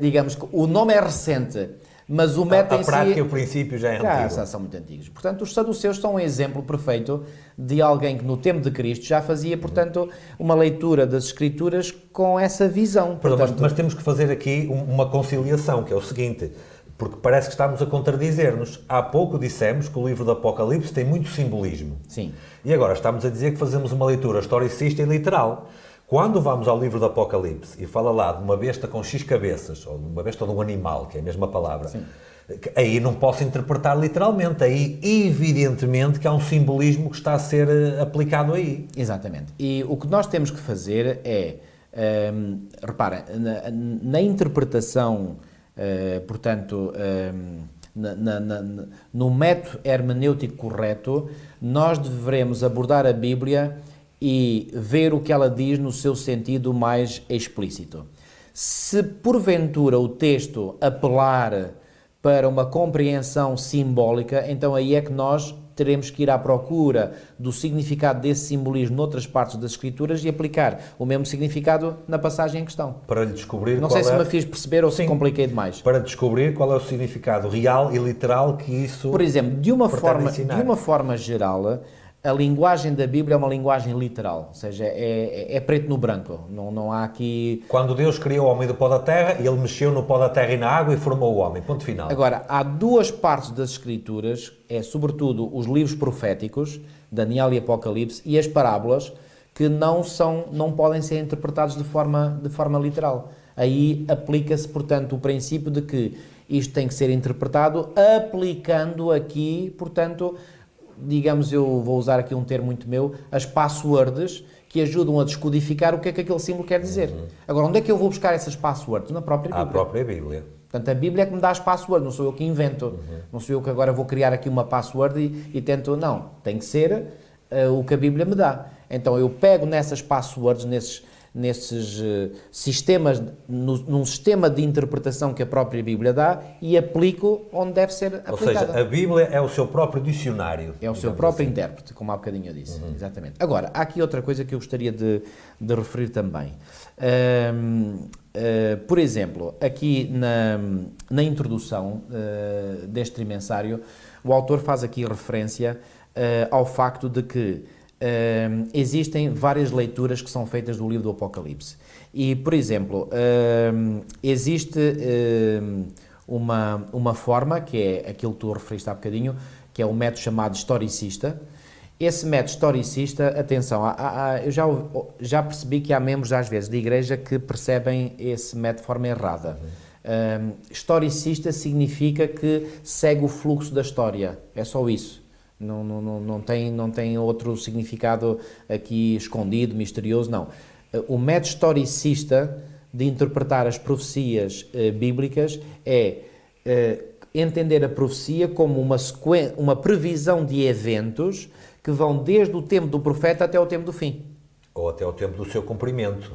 Speaker 2: digamos que o nome é recente, mas o método
Speaker 1: a prática e o princípio já é antigo.
Speaker 2: São muito antigos. Portanto, os saduceus são um exemplo perfeito de alguém que no tempo de Cristo já fazia, portanto, uma leitura das Escrituras com essa visão. Portanto,
Speaker 1: mas temos que fazer aqui uma conciliação, que é o seguinte, porque parece que estamos a contradizer-nos. Há pouco dissemos que o livro do Apocalipse tem muito simbolismo.
Speaker 2: Sim.
Speaker 1: E agora estamos a dizer que fazemos uma leitura historicista e literal. Quando vamos ao livro do Apocalipse e fala lá de uma besta com X cabeças, ou de uma besta ou de um animal, que é a mesma palavra, sim, aí não posso interpretar literalmente. Aí, evidentemente, que há um simbolismo que está a ser aplicado aí.
Speaker 2: Exatamente. E o que nós temos que fazer é, repara, na interpretação, portanto, no método hermenêutico correto, nós devemos abordar a Bíblia e ver o que ela diz no seu sentido mais explícito. Se porventura o texto apelar para uma compreensão simbólica, então aí é que nós teremos que ir à procura do significado desse simbolismo noutras partes das Escrituras e aplicar o mesmo significado na passagem em questão.
Speaker 1: Para lhe descobrir
Speaker 2: Não sei se me fiz perceber ou se compliquei demais.
Speaker 1: Para descobrir qual é o significado real e literal que isso...
Speaker 2: Por exemplo, de uma forma geral, a linguagem da Bíblia é uma linguagem literal, ou seja, é preto no branco, não há aqui...
Speaker 1: Quando Deus criou o homem do pó da terra, ele mexeu no pó da terra e na água e formou o homem, ponto final.
Speaker 2: Agora, há duas partes das Escrituras, sobretudo os livros proféticos, Daniel e Apocalipse, e as parábolas, que não podem ser interpretados de forma literal. Aí aplica-se, portanto, o princípio de que isto tem que ser interpretado aplicando aqui, portanto... digamos, eu vou usar aqui um termo muito meu, as passwords que ajudam a descodificar o que é que aquele símbolo quer dizer. Agora, onde é que eu vou buscar essas passwords? Na própria Bíblia.
Speaker 1: À própria Bíblia.
Speaker 2: Portanto, a Bíblia é que me dá as passwords, não sou eu que invento. Não sou eu que agora vou criar aqui uma password e tento... Não, tem que ser o que a Bíblia me dá. Então, eu pego nessas passwords, nesses sistemas, num sistema de interpretação que a própria Bíblia dá e aplico onde deve ser aplicada.
Speaker 1: Ou seja, a Bíblia é o seu próprio dicionário.
Speaker 2: É o seu próprio intérprete, como há bocadinho eu disse. Exatamente. Agora, há aqui outra coisa que eu gostaria de referir também. Por exemplo, aqui na introdução deste trimensário, o autor faz aqui referência ao facto de que existem várias leituras que são feitas do livro do Apocalipse. E, por exemplo, existe uma forma, que é aquilo que tu referiste há bocadinho, que é o método chamado historicista. Esse método historicista, atenção, eu já percebi que há membros, às vezes, da Igreja que percebem esse método de forma errada. Historicista significa que segue o fluxo da história, é só isso. Não tem outro significado aqui escondido, misterioso, não. O método historicista de interpretar as profecias bíblicas é entender a profecia como uma previsão de eventos que vão desde o tempo do profeta até o tempo do fim.
Speaker 1: Ou até o tempo do seu cumprimento.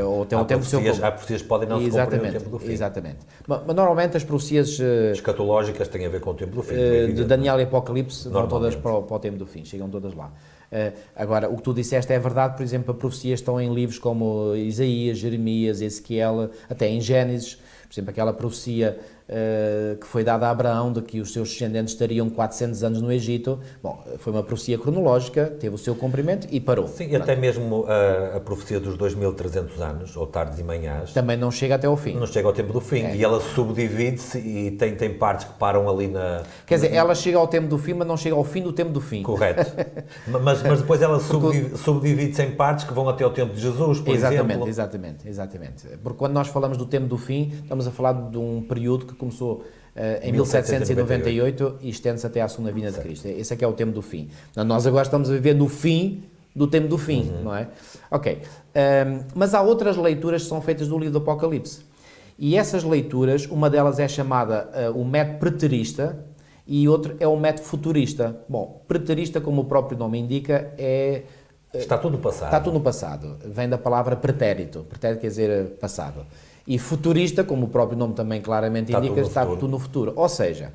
Speaker 2: Ou até o tempo do seu cumprimento.
Speaker 1: Há profecias que podem não se cumprir no tempo do fim.
Speaker 2: Exatamente. Mas normalmente as profecias...
Speaker 1: escatológicas têm a ver com o tempo do fim.
Speaker 2: De Daniel e Apocalipse vão todas para o tempo do fim, chegam todas lá. Agora, o que tu disseste é verdade, por exemplo, as profecias estão em livros como Isaías, Jeremias, Ezequiel, até em Gênesis, por exemplo, aquela profecia que foi dada a Abraão de que os seus descendentes estariam 400 anos no Egito. Bom, foi uma profecia cronológica, teve o seu cumprimento e parou.
Speaker 1: Sim, e até mesmo a profecia dos 2300 anos, ou tardes e manhãs,
Speaker 2: também não chega até ao fim.
Speaker 1: Não chega ao tempo do fim, e ela subdivide-se e tem partes que param ali na...
Speaker 2: Quer dizer, ela chega ao tempo do fim, mas não chega ao fim do tempo do fim.
Speaker 1: Correto. mas depois ela subdivide-se em partes que vão até ao tempo de Jesus, por exemplo.
Speaker 2: Exatamente. Porque quando nós falamos do tempo do fim, estamos a falar de um período que começou em 1798 e estende-se até à segunda vinda de Cristo. Esse é que é o tempo do fim. Nós agora estamos a viver no fim do tempo do fim, não é? Ok. Mas há outras leituras que são feitas do livro do Apocalipse. E essas leituras, uma delas é chamada o método preterista e outro é o método futurista. Bom, preterista, como o próprio nome indica,
Speaker 1: está tudo no passado.
Speaker 2: Está tudo no passado. Vem da palavra pretérito. Pretérito quer dizer passado. E futurista, como o próprio nome também claramente indica, está tudo no futuro. Ou seja,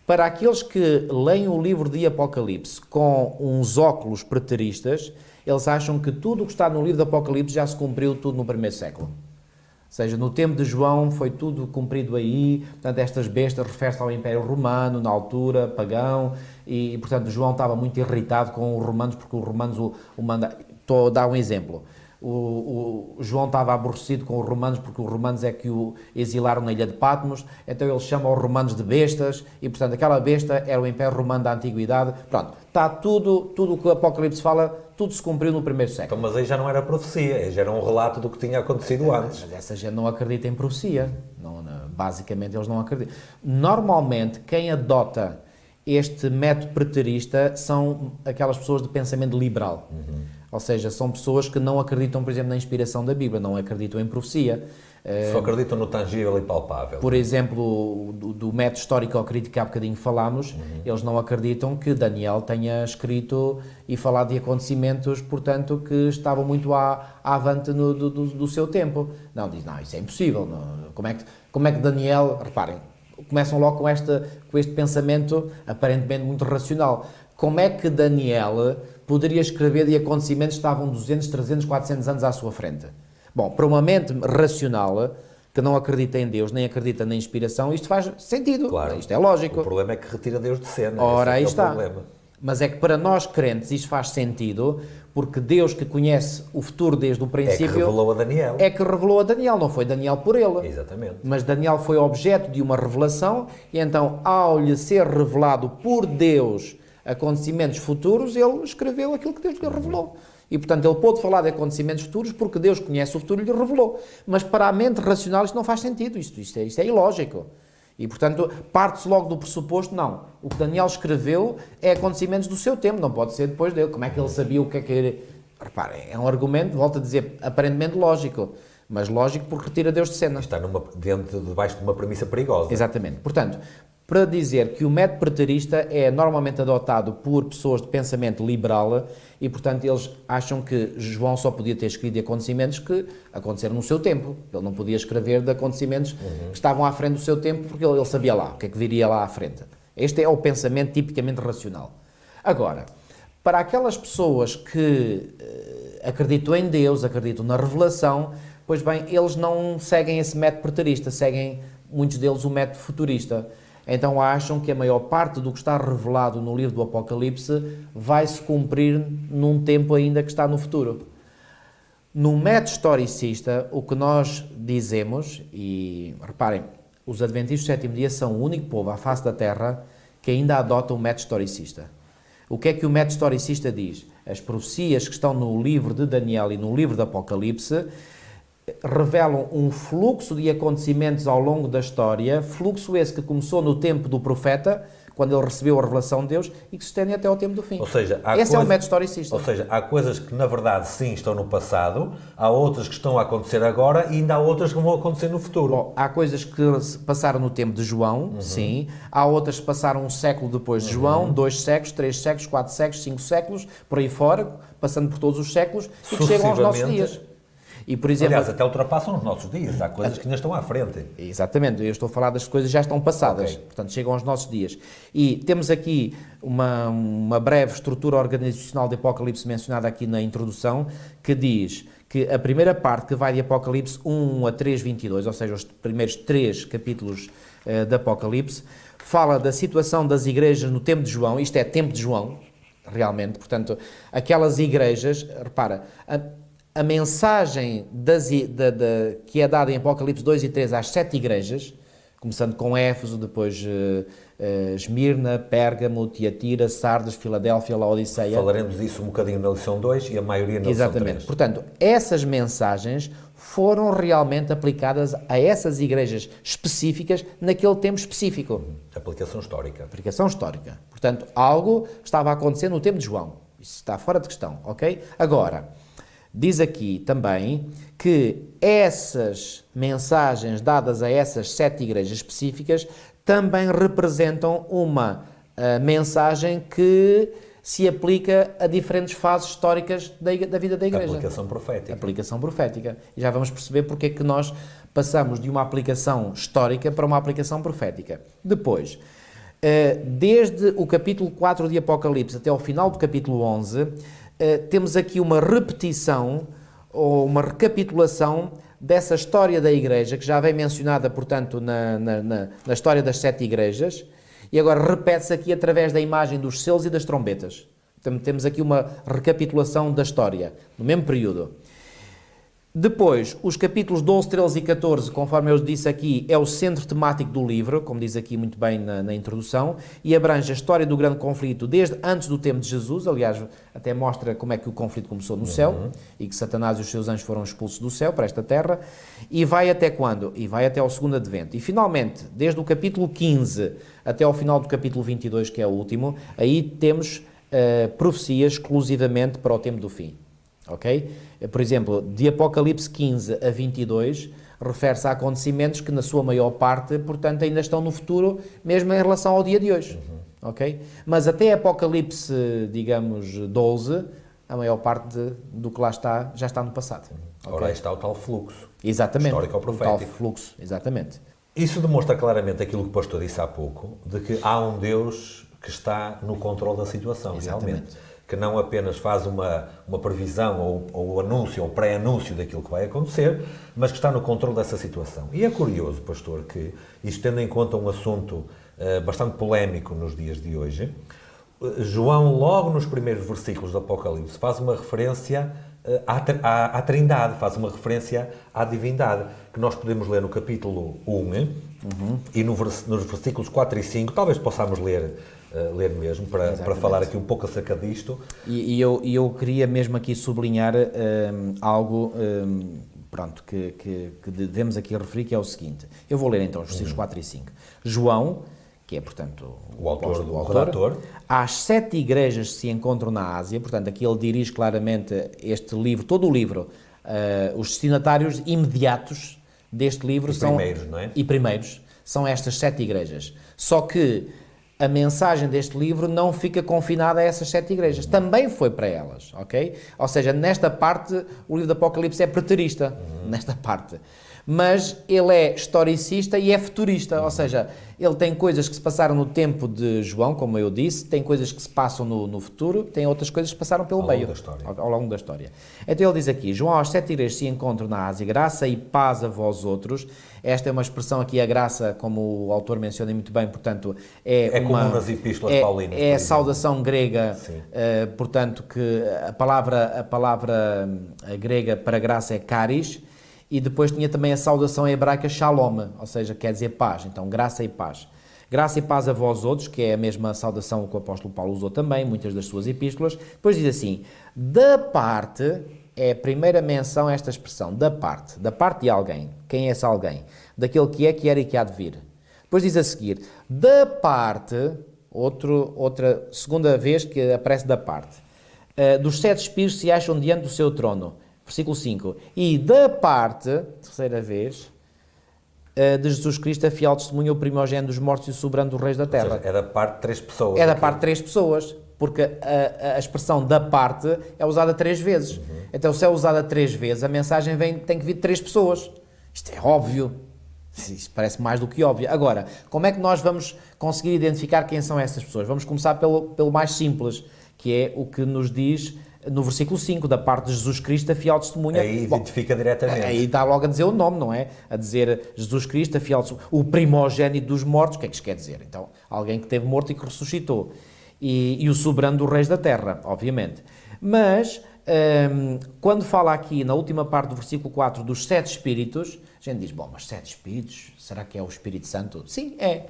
Speaker 2: para aqueles que leem o livro de Apocalipse com uns óculos preteristas, eles acham que tudo o que está no livro de Apocalipse já se cumpriu tudo no primeiro século. Ou seja, no tempo de João foi tudo cumprido aí, portanto estas bestas refere-se ao Império Romano, na altura, pagão, e portanto João estava muito irritado com os romanos, porque os romanos o mandaram. Estou a dar um exemplo. O João estava aborrecido com os romanos porque os romanos é que o exilaram na ilha de Patmos, então ele chama os romanos de bestas e, portanto, aquela besta era o Império Romano da Antiguidade. Pronto, está tudo o que o Apocalipse fala, tudo se cumpriu no primeiro século.
Speaker 1: Então, mas aí já não era profecia, já era um relato do que tinha acontecido antes.
Speaker 2: Mas essa gente não acredita em profecia, basicamente eles não acreditam. Normalmente, quem adota este método preterista são aquelas pessoas de pensamento liberal. Ou seja, são pessoas que não acreditam, por exemplo, na inspiração da Bíblia, não acreditam em profecia.
Speaker 1: Só acreditam no tangível e palpável.
Speaker 2: Por exemplo, do método histórico-crítico que há bocadinho falámos, eles não acreditam que Daniel tenha escrito e falado de acontecimentos, portanto, que estavam muito avante do seu tempo. Não, diz, não, isso é impossível. Não. Como é que Daniel... Reparem, começam logo com este pensamento aparentemente muito racional. Como é que Daniel poderia escrever de acontecimentos que estavam 200, 300, 400 anos à sua frente? Bom, para uma mente racional, que não acredita em Deus, nem acredita na inspiração, isto faz sentido,
Speaker 1: claro.
Speaker 2: Isto é lógico.
Speaker 1: O problema é que retira Deus de cena.
Speaker 2: Ora, aí está.
Speaker 1: Problema.
Speaker 2: Mas é que para nós crentes isto faz sentido, porque Deus que conhece o futuro desde o princípio...
Speaker 1: É que revelou a Daniel.
Speaker 2: É que revelou a Daniel, não foi Daniel por ele.
Speaker 1: Exatamente.
Speaker 2: Mas Daniel foi objeto de uma revelação e então, ao lhe ser revelado por Deus acontecimentos futuros, ele escreveu aquilo que Deus lhe revelou. E, portanto, ele pôde falar de acontecimentos futuros porque Deus conhece o futuro e lhe revelou. Mas para a mente racional isto não faz sentido, isto é ilógico. E, portanto, parte-se logo do pressuposto, não. O que Daniel escreveu é acontecimentos do seu tempo, não pode ser depois dele. Como é que ele sabia o que é que ele... Reparem, é um argumento, volto a dizer, aparentemente lógico. Mas lógico porque retira Deus de cena.
Speaker 1: Está debaixo de uma premissa perigosa.
Speaker 2: Exatamente. Portanto, para dizer que o método preterista é normalmente adotado por pessoas de pensamento liberal e, portanto, eles acham que João só podia ter escrito de acontecimentos que aconteceram no seu tempo. Ele não podia escrever de acontecimentos que estavam à frente do seu tempo porque ele sabia lá o que é que viria lá à frente. Este é o pensamento tipicamente racional. Agora, para aquelas pessoas que acreditam em Deus, acreditam na revelação, pois bem, eles não seguem esse método preterista, seguem, muitos deles, o método futurista. Então acham que a maior parte do que está revelado no livro do Apocalipse vai se cumprir num tempo ainda que está no futuro. No método historicista, o que nós dizemos, e reparem, os Adventistas do Sétimo Dia são o único povo à face da Terra que ainda adota o método historicista. O que é que o método historicista diz? As profecias que estão no livro de Daniel e no livro do Apocalipse revelam um fluxo de acontecimentos ao longo da história, fluxo esse que começou no tempo do profeta, quando ele recebeu a revelação de Deus, e que se estende até ao tempo do fim.
Speaker 1: Ou seja,
Speaker 2: esse é o método historicista.
Speaker 1: Ou seja, há coisas que na verdade sim estão no passado, há outras que estão a acontecer agora e ainda há outras que vão acontecer no futuro.
Speaker 2: Bom, há coisas que passaram no tempo de João, sim, há outras que passaram um século depois de João, 2 séculos, 3 séculos, 4 séculos, 5 séculos, por aí fora, passando por todos os séculos, e que chegam aos nossos dias. E, por exemplo,
Speaker 1: aliás, até ultrapassam os nossos dias, há coisas que ainda estão à frente.
Speaker 2: Exatamente, eu estou a falar das coisas que já estão passadas, portanto chegam aos nossos dias. E temos aqui uma breve estrutura organizacional de Apocalipse mencionada aqui na introdução, que diz que a primeira parte, que vai de Apocalipse 1 a 3, 22, ou seja, os primeiros 3 capítulos de Apocalipse, fala da situação das igrejas no tempo de João, isto é tempo de João, realmente, portanto, aquelas igrejas, repara, a mensagem que é dada em Apocalipse 2 e 3 às 7 igrejas, começando com Éfeso, depois Esmirna, Pérgamo, Tiatira, Sardes, Filadélfia, Laodiceia.
Speaker 1: Falaremos disso um bocadinho na lição 2 e a maioria na lição 3.
Speaker 2: Exatamente. Portanto, essas mensagens foram realmente aplicadas a essas igrejas específicas naquele tempo específico.
Speaker 1: Aplicação histórica.
Speaker 2: Aplicação histórica. Portanto, algo estava a acontecer no tempo de João. Isso está fora de questão, ok? Agora, diz aqui também que essas mensagens dadas a essas 7 igrejas específicas também representam uma mensagem que se aplica a diferentes fases históricas da vida da igreja.
Speaker 1: Aplicação profética.
Speaker 2: Aplicação profética. E já vamos perceber porque é que nós passamos de uma aplicação histórica para uma aplicação profética. Depois, desde o capítulo 4 de Apocalipse até ao final do capítulo 11, temos aqui uma repetição ou uma recapitulação dessa história da igreja, que já vem mencionada, portanto, na história das 7 igrejas, e agora repete-se aqui através da imagem dos selos e das trombetas. Então, temos aqui uma recapitulação da história, no mesmo período. Depois, os capítulos 12, 13 e 14, conforme eu disse aqui, é o centro temático do livro, como diz aqui muito bem na introdução, e abrange a história do grande conflito desde antes do tempo de Jesus. Aliás, até mostra como é que o conflito começou no céu, e que Satanás e os seus anjos foram expulsos do céu para esta terra, e vai até quando? E vai até ao segundo advento. E finalmente, desde o capítulo 15 até ao final do capítulo 22, que é o último, aí temos profecias exclusivamente para o tempo do fim. Ok? Por exemplo, de Apocalipse 15 a 22, refere-se a acontecimentos que, na sua maior parte, portanto, ainda estão no futuro, mesmo em relação ao dia de hoje. Ok? Mas até Apocalipse, digamos, 12, a maior parte do que lá está, já está no passado.
Speaker 1: Okay? Ora, aí está o tal fluxo.
Speaker 2: Exatamente.
Speaker 1: Histórico ou profético.
Speaker 2: O tal fluxo, exatamente.
Speaker 1: Isso demonstra claramente aquilo que o pastor disse há pouco, de que há um Deus que está no controle da situação,
Speaker 2: Exatamente.
Speaker 1: realmente. Que não apenas faz uma previsão ou anúncio ou pré-anúncio daquilo que vai acontecer, mas que está no controle dessa situação. E é curioso, pastor, que, isto tendo em conta um assunto bastante polémico nos dias de hoje, João, logo nos primeiros versículos do Apocalipse, faz uma referência à Trindade, faz uma referência à divindade, que nós podemos ler no capítulo 1 e nos versículos 4 e 5, talvez possamos ler mesmo, para falar aqui um pouco acerca disto.
Speaker 2: E eu queria mesmo aqui sublinhar algo pronto, que devemos aqui referir, que é o seguinte. Eu vou ler então os versículos 4 e 5. João, que é, portanto,
Speaker 1: o autor,
Speaker 2: às 7 igrejas que se encontram na Ásia, portanto, aqui ele dirige claramente este livro, todo o livro, os destinatários imediatos deste livro primeiros são estas 7 igrejas. Só que a mensagem deste livro não fica confinada a essas 7 igrejas. Também foi para elas, ok? Ou seja, nesta parte, o livro do Apocalipse é preterista, nesta parte. Mas ele é historicista e é futurista, ou seja, ele tem coisas que se passaram no tempo de João, como eu disse, tem coisas que se passam no futuro, tem outras coisas que se passaram pelo meio, ao longo da história. Então ele diz aqui, João, às 7 igrejas se encontram na Ásia, graça e paz a vós outros. Esta é uma expressão aqui, a graça, como o autor menciona muito bem, portanto,
Speaker 1: como nas epístolas paulinas.
Speaker 2: É a saudação grega, portanto, que a palavra grega para graça é charis, e depois tinha também a saudação hebraica shalom, ou seja, quer dizer paz, então graça e paz. Graça e paz a vós outros, que é a mesma saudação que o apóstolo Paulo usou também, muitas das suas epístolas. Depois diz assim, da parte, é a primeira menção a esta expressão, da parte de alguém. Quem é esse alguém? Daquele que é, que era e que há de vir. Depois diz a seguir, da parte, outra segunda vez que aparece da parte, dos 7 espíritos se acham diante do seu trono. Versículo 5. E da parte, terceira vez, de Jesus Cristo, a fiel testemunha, o primogênito dos mortos e o soberano dos reis da terra.
Speaker 1: Ou seja, é da parte de 3 pessoas.
Speaker 2: É da parte de 3 pessoas, porque a expressão da parte é usada 3 vezes. Então, se é usada 3 vezes, a mensagem tem que vir de 3 pessoas. Isto é óbvio. Isso parece mais do que óbvio. Agora, como é que nós vamos conseguir identificar quem são essas pessoas? Vamos começar pelo mais simples, que é o que nos diz no versículo 5, da parte de Jesus Cristo, a fiel testemunha.
Speaker 1: Aí identifica diretamente.
Speaker 2: Aí está logo a dizer o nome, não é? A dizer Jesus Cristo, a fiel testemunha, o primogênito dos mortos. O que é que isto quer dizer? Então, alguém que esteve morto e que ressuscitou. E o soberano dos reis da terra, obviamente. Mas, quando fala aqui, na última parte do versículo 4, dos 7 espíritos, a gente diz, bom, mas 7 espíritos, será que é o Espírito Santo? Sim, é.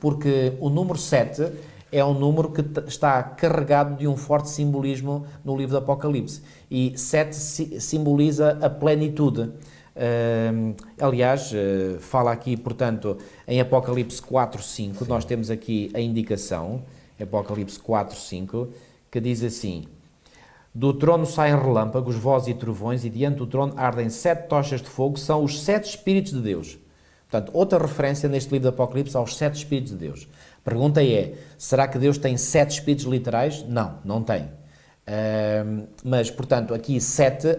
Speaker 2: porque o número 7 é um número que está carregado de um forte simbolismo no livro do Apocalipse. E 7 simboliza a plenitude. Aliás, fala aqui, portanto, em Apocalipse 4:5, nós temos aqui a indicação, Apocalipse 4:5, que diz assim: do trono saem relâmpagos, vozes e trovões, e diante do trono ardem 7 tochas de fogo, são os 7 Espíritos de Deus. Portanto, outra referência neste livro do Apocalipse aos 7 Espíritos de Deus. A pergunta é, será que Deus tem 7 Espíritos literais? Não, não tem. Mas, portanto, aqui 7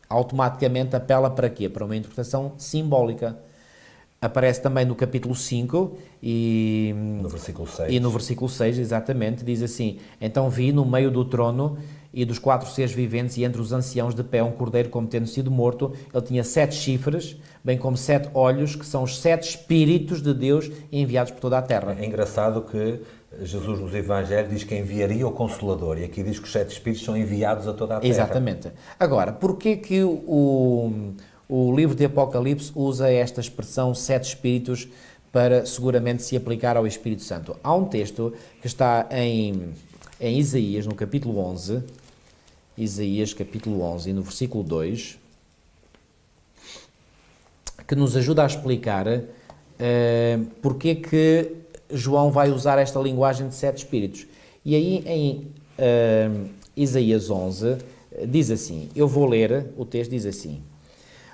Speaker 2: automaticamente apela para quê? Para uma interpretação simbólica. Aparece também no capítulo 5 e
Speaker 1: no versículo 6.
Speaker 2: E no versículo 6, exatamente, diz assim: então vi no meio do trono e dos 4 seres viventes e entre os anciãos de pé um cordeiro como tendo sido morto. Ele tinha 7 chifres, bem como 7 olhos, que são os 7 Espíritos de Deus enviados por toda a terra.
Speaker 1: É engraçado que Jesus nos Evangelhos diz que enviaria o Consolador, e aqui diz que os 7 Espíritos são enviados a toda a terra.
Speaker 2: Exatamente. Agora, porquê que o livro de Apocalipse usa esta expressão 7 Espíritos para seguramente se aplicar ao Espírito Santo? Há um texto que está em Isaías, no capítulo 11, Isaías capítulo 11, no versículo 2, que nos ajuda a explicar porque que João vai usar esta linguagem de 7 Espíritos. E aí em Isaías 11 diz assim, eu vou ler, o texto diz assim: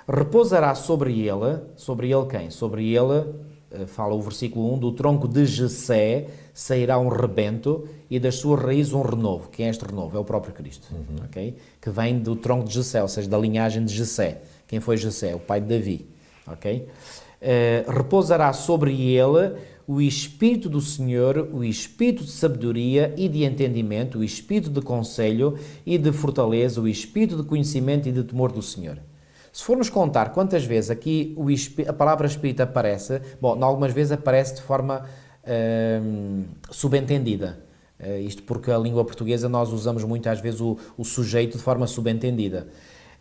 Speaker 2: repousará sobre ele quem? Sobre ele, fala o versículo 1, do tronco de Jessé sairá um rebento e das suas raízes um renovo. Quem é este renovo? É o próprio Cristo, okay? Que vem do tronco de Jessé, ou seja, da linhagem de Jessé. Quem foi Jessé? O pai de Davi. Okay? Repousará sobre ele o Espírito do Senhor, o Espírito de sabedoria e de entendimento, o Espírito de conselho e de fortaleza, o Espírito de conhecimento e de temor do Senhor. Se formos contar quantas vezes aqui a palavra Espírito aparece, bom, algumas vezes aparece de forma subentendida. Isto porque a língua portuguesa nós usamos muitas vezes o sujeito de forma subentendida.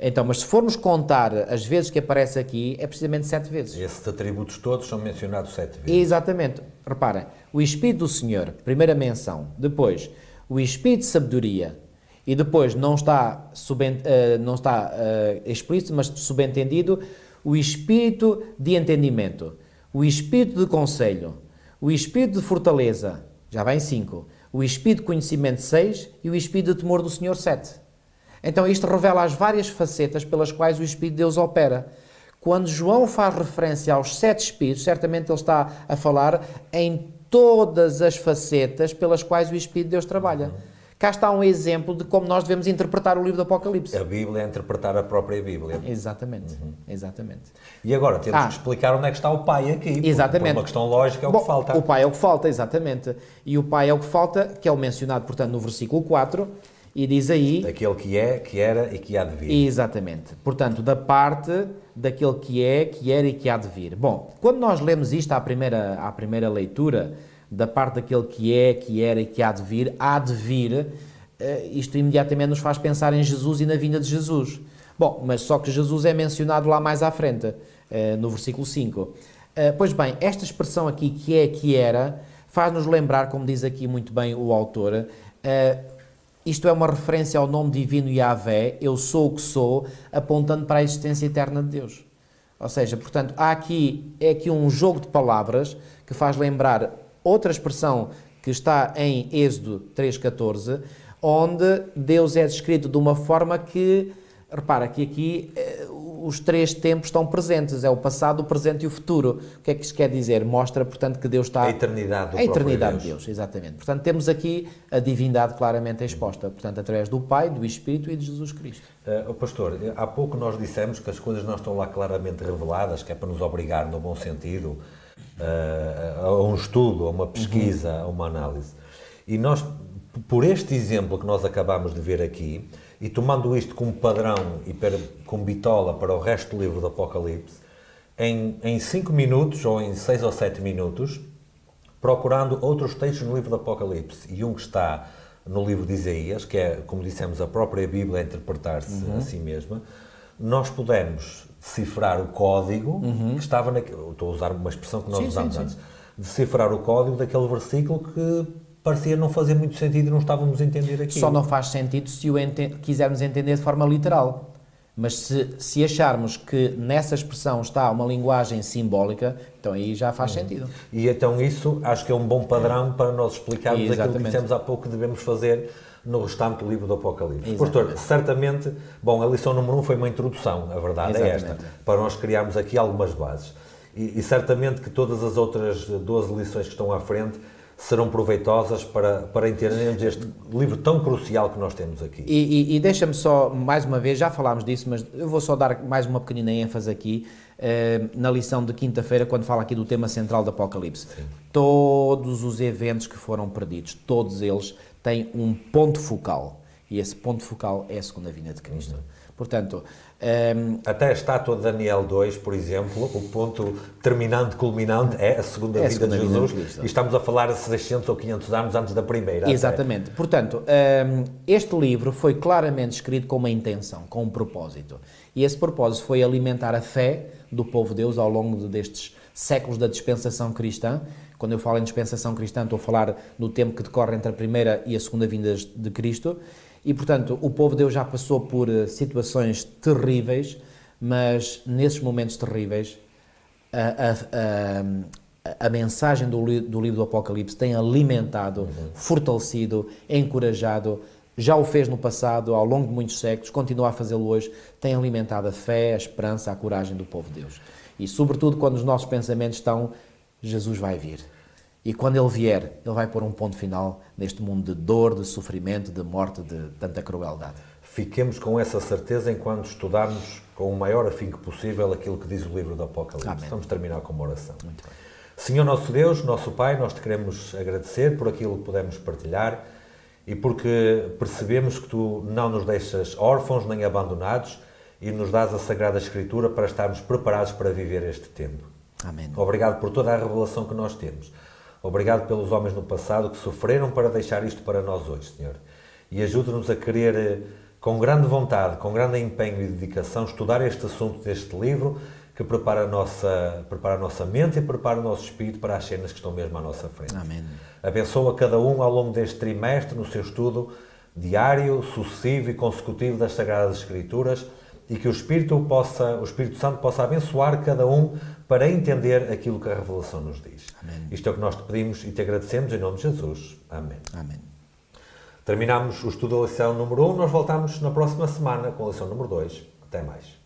Speaker 2: Então, mas se formos contar as vezes que aparece aqui, é precisamente 7 vezes.
Speaker 1: Esses atributos todos são mencionados 7 vezes.
Speaker 2: Exatamente. Reparem, o Espírito do Senhor, primeira menção. Depois, o Espírito de sabedoria. E depois, não está explícito, mas subentendido, o Espírito de entendimento, o Espírito de conselho, o Espírito de fortaleza, já vai em 5, o Espírito de conhecimento 6 e o Espírito de temor do Senhor 7. Então isto revela as várias facetas pelas quais o Espírito de Deus opera. Quando João faz referência aos 7 Espíritos, certamente ele está a falar em todas as facetas pelas quais o Espírito de Deus trabalha. Cá está um exemplo de como nós devemos interpretar o livro do Apocalipse.
Speaker 1: A Bíblia é interpretar a própria Bíblia.
Speaker 2: Exatamente, exatamente.
Speaker 1: E agora temos que explicar onde é que está o Pai aqui.
Speaker 2: Exatamente.
Speaker 1: Por uma questão lógica é o que falta.
Speaker 2: O Pai é o que falta, exatamente. E o Pai é o que falta, que é o mencionado, portanto, no versículo 4, e diz aí...
Speaker 1: Daquele que é, que era e que há de vir.
Speaker 2: Exatamente. Portanto, da parte daquele que é, que era e que há de vir. Bom, quando nós lemos isto à primeira leitura, da parte daquele que é, que era e que há de vir, isto imediatamente nos faz pensar em Jesus e na vinda de Jesus. Bom, mas só que Jesus é mencionado lá mais à frente, no versículo 5. Pois bem, esta expressão aqui, que é, que era, faz-nos lembrar, como diz aqui muito bem o autor, isto é uma referência ao nome divino Yahvé, eu sou o que sou, apontando para a existência eterna de Deus. Ou seja, portanto, é aqui um jogo de palavras que faz lembrar outra expressão que está em Êxodo 3,14, onde Deus é descrito de uma forma que, repara que aqui os 3 tempos estão presentes, é o passado, o presente e o futuro. O que é que isto quer dizer? Mostra, portanto, que Deus está...
Speaker 1: A eternidade do
Speaker 2: A eternidade de Deus, exatamente. Portanto, temos aqui a divindade claramente exposta, portanto, através do Pai, do Espírito e de Jesus Cristo.
Speaker 1: Pastor, há pouco nós dissemos que as coisas não estão lá claramente reveladas, que é para nos obrigar, no bom sentido, a um estudo, a uma pesquisa, a uma análise. E nós, por este exemplo que nós acabamos de ver aqui, e tomando isto como padrão e como bitola para o resto do livro do Apocalipse, em 5 minutos, ou em 6 ou 7 minutos, procurando outros textos no livro do Apocalipse, e um que está no livro de Isaías, que é, como dissemos, a própria Bíblia a interpretar-se a si mesma, nós podemos decifrar o código que estava naquele... Estou a usar uma expressão que nós usámos antes. decifrar o código daquele versículo que parecia não fazer muito sentido e não estávamos a entender aquilo.
Speaker 2: Só não faz sentido se o quisermos entender de forma literal. Mas se acharmos que nessa expressão está uma linguagem simbólica, então aí já faz sentido.
Speaker 1: E então isso acho que é um bom padrão para nós explicarmos aquilo que dissemos há pouco que devemos fazer no restante do livro do Apocalipse. Pastor, certamente, bom, a lição número 1 foi uma introdução, a verdade é esta, para nós criarmos aqui algumas bases. E certamente que todas as outras 12 lições que estão à frente serão proveitosas para entendermos este livro tão crucial que nós temos aqui.
Speaker 2: E deixa-me só, mais uma vez, já falámos disso, mas eu vou só dar mais uma pequenina ênfase aqui, na lição de quinta-feira, quando fala aqui do tema central do Apocalipse. Sim. Todos os eventos que foram perdidos, todos eles têm um ponto focal, e esse ponto focal é a segunda vinda de Cristo. Portanto...
Speaker 1: Até a estátua de Daniel 2, por exemplo, o ponto terminante, culminante, é a segunda vinda de Jesus, e estamos a falar de 600 ou 500 anos antes da primeira.
Speaker 2: Exatamente. Até. Portanto, este livro foi claramente escrito com uma intenção, com um propósito. E esse propósito foi alimentar a fé do povo de Deus ao longo destes séculos da dispensação cristã. Quando eu falo em dispensação cristã, estou a falar no tempo que decorre entre a primeira e a segunda vinda de Cristo. E, portanto, o povo de Deus já passou por situações terríveis, mas nesses momentos terríveis, a mensagem do livro do Apocalipse tem alimentado, fortalecido, encorajado, já o fez no passado, ao longo de muitos séculos, continua a fazê-lo hoje, tem alimentado a fé, a esperança, a coragem do povo de Deus. E, sobretudo, quando os nossos pensamentos estão, Jesus vai vir. E quando Ele vier, Ele vai pôr um ponto final neste mundo de dor, de sofrimento, de morte, de tanta crueldade.
Speaker 1: Fiquemos com essa certeza enquanto estudarmos com o maior afinco possível aquilo que diz o livro do Apocalipse.
Speaker 2: Amém.
Speaker 1: Vamos terminar com uma oração.
Speaker 2: Muito bem.
Speaker 1: Senhor nosso Deus, nosso Pai, nós te queremos agradecer por aquilo que podemos partilhar e porque percebemos que Tu não nos deixas órfãos nem abandonados e nos dás a Sagrada Escritura para estarmos preparados para viver este tempo.
Speaker 2: Amém.
Speaker 1: Obrigado por toda a revelação que nós temos. Obrigado pelos homens no passado que sofreram para deixar isto para nós hoje, Senhor. E ajuda-nos a querer, com grande vontade, com grande empenho e dedicação, estudar este assunto deste livro que prepara a nossa mente e prepara o nosso espírito para as cenas que estão mesmo à nossa frente.
Speaker 2: Amém.
Speaker 1: Abençoa cada um ao longo deste trimestre no seu estudo diário, sucessivo e consecutivo das Sagradas Escrituras e que o Espírito Santo possa abençoar cada um para entender aquilo que a revelação nos diz.
Speaker 2: Amém.
Speaker 1: Isto é o que nós te pedimos e te agradecemos em nome de Jesus. Amém.
Speaker 2: Amém.
Speaker 1: Terminamos o estudo da lição número 1. Nós voltamos na próxima semana com a lição número 2. Até mais.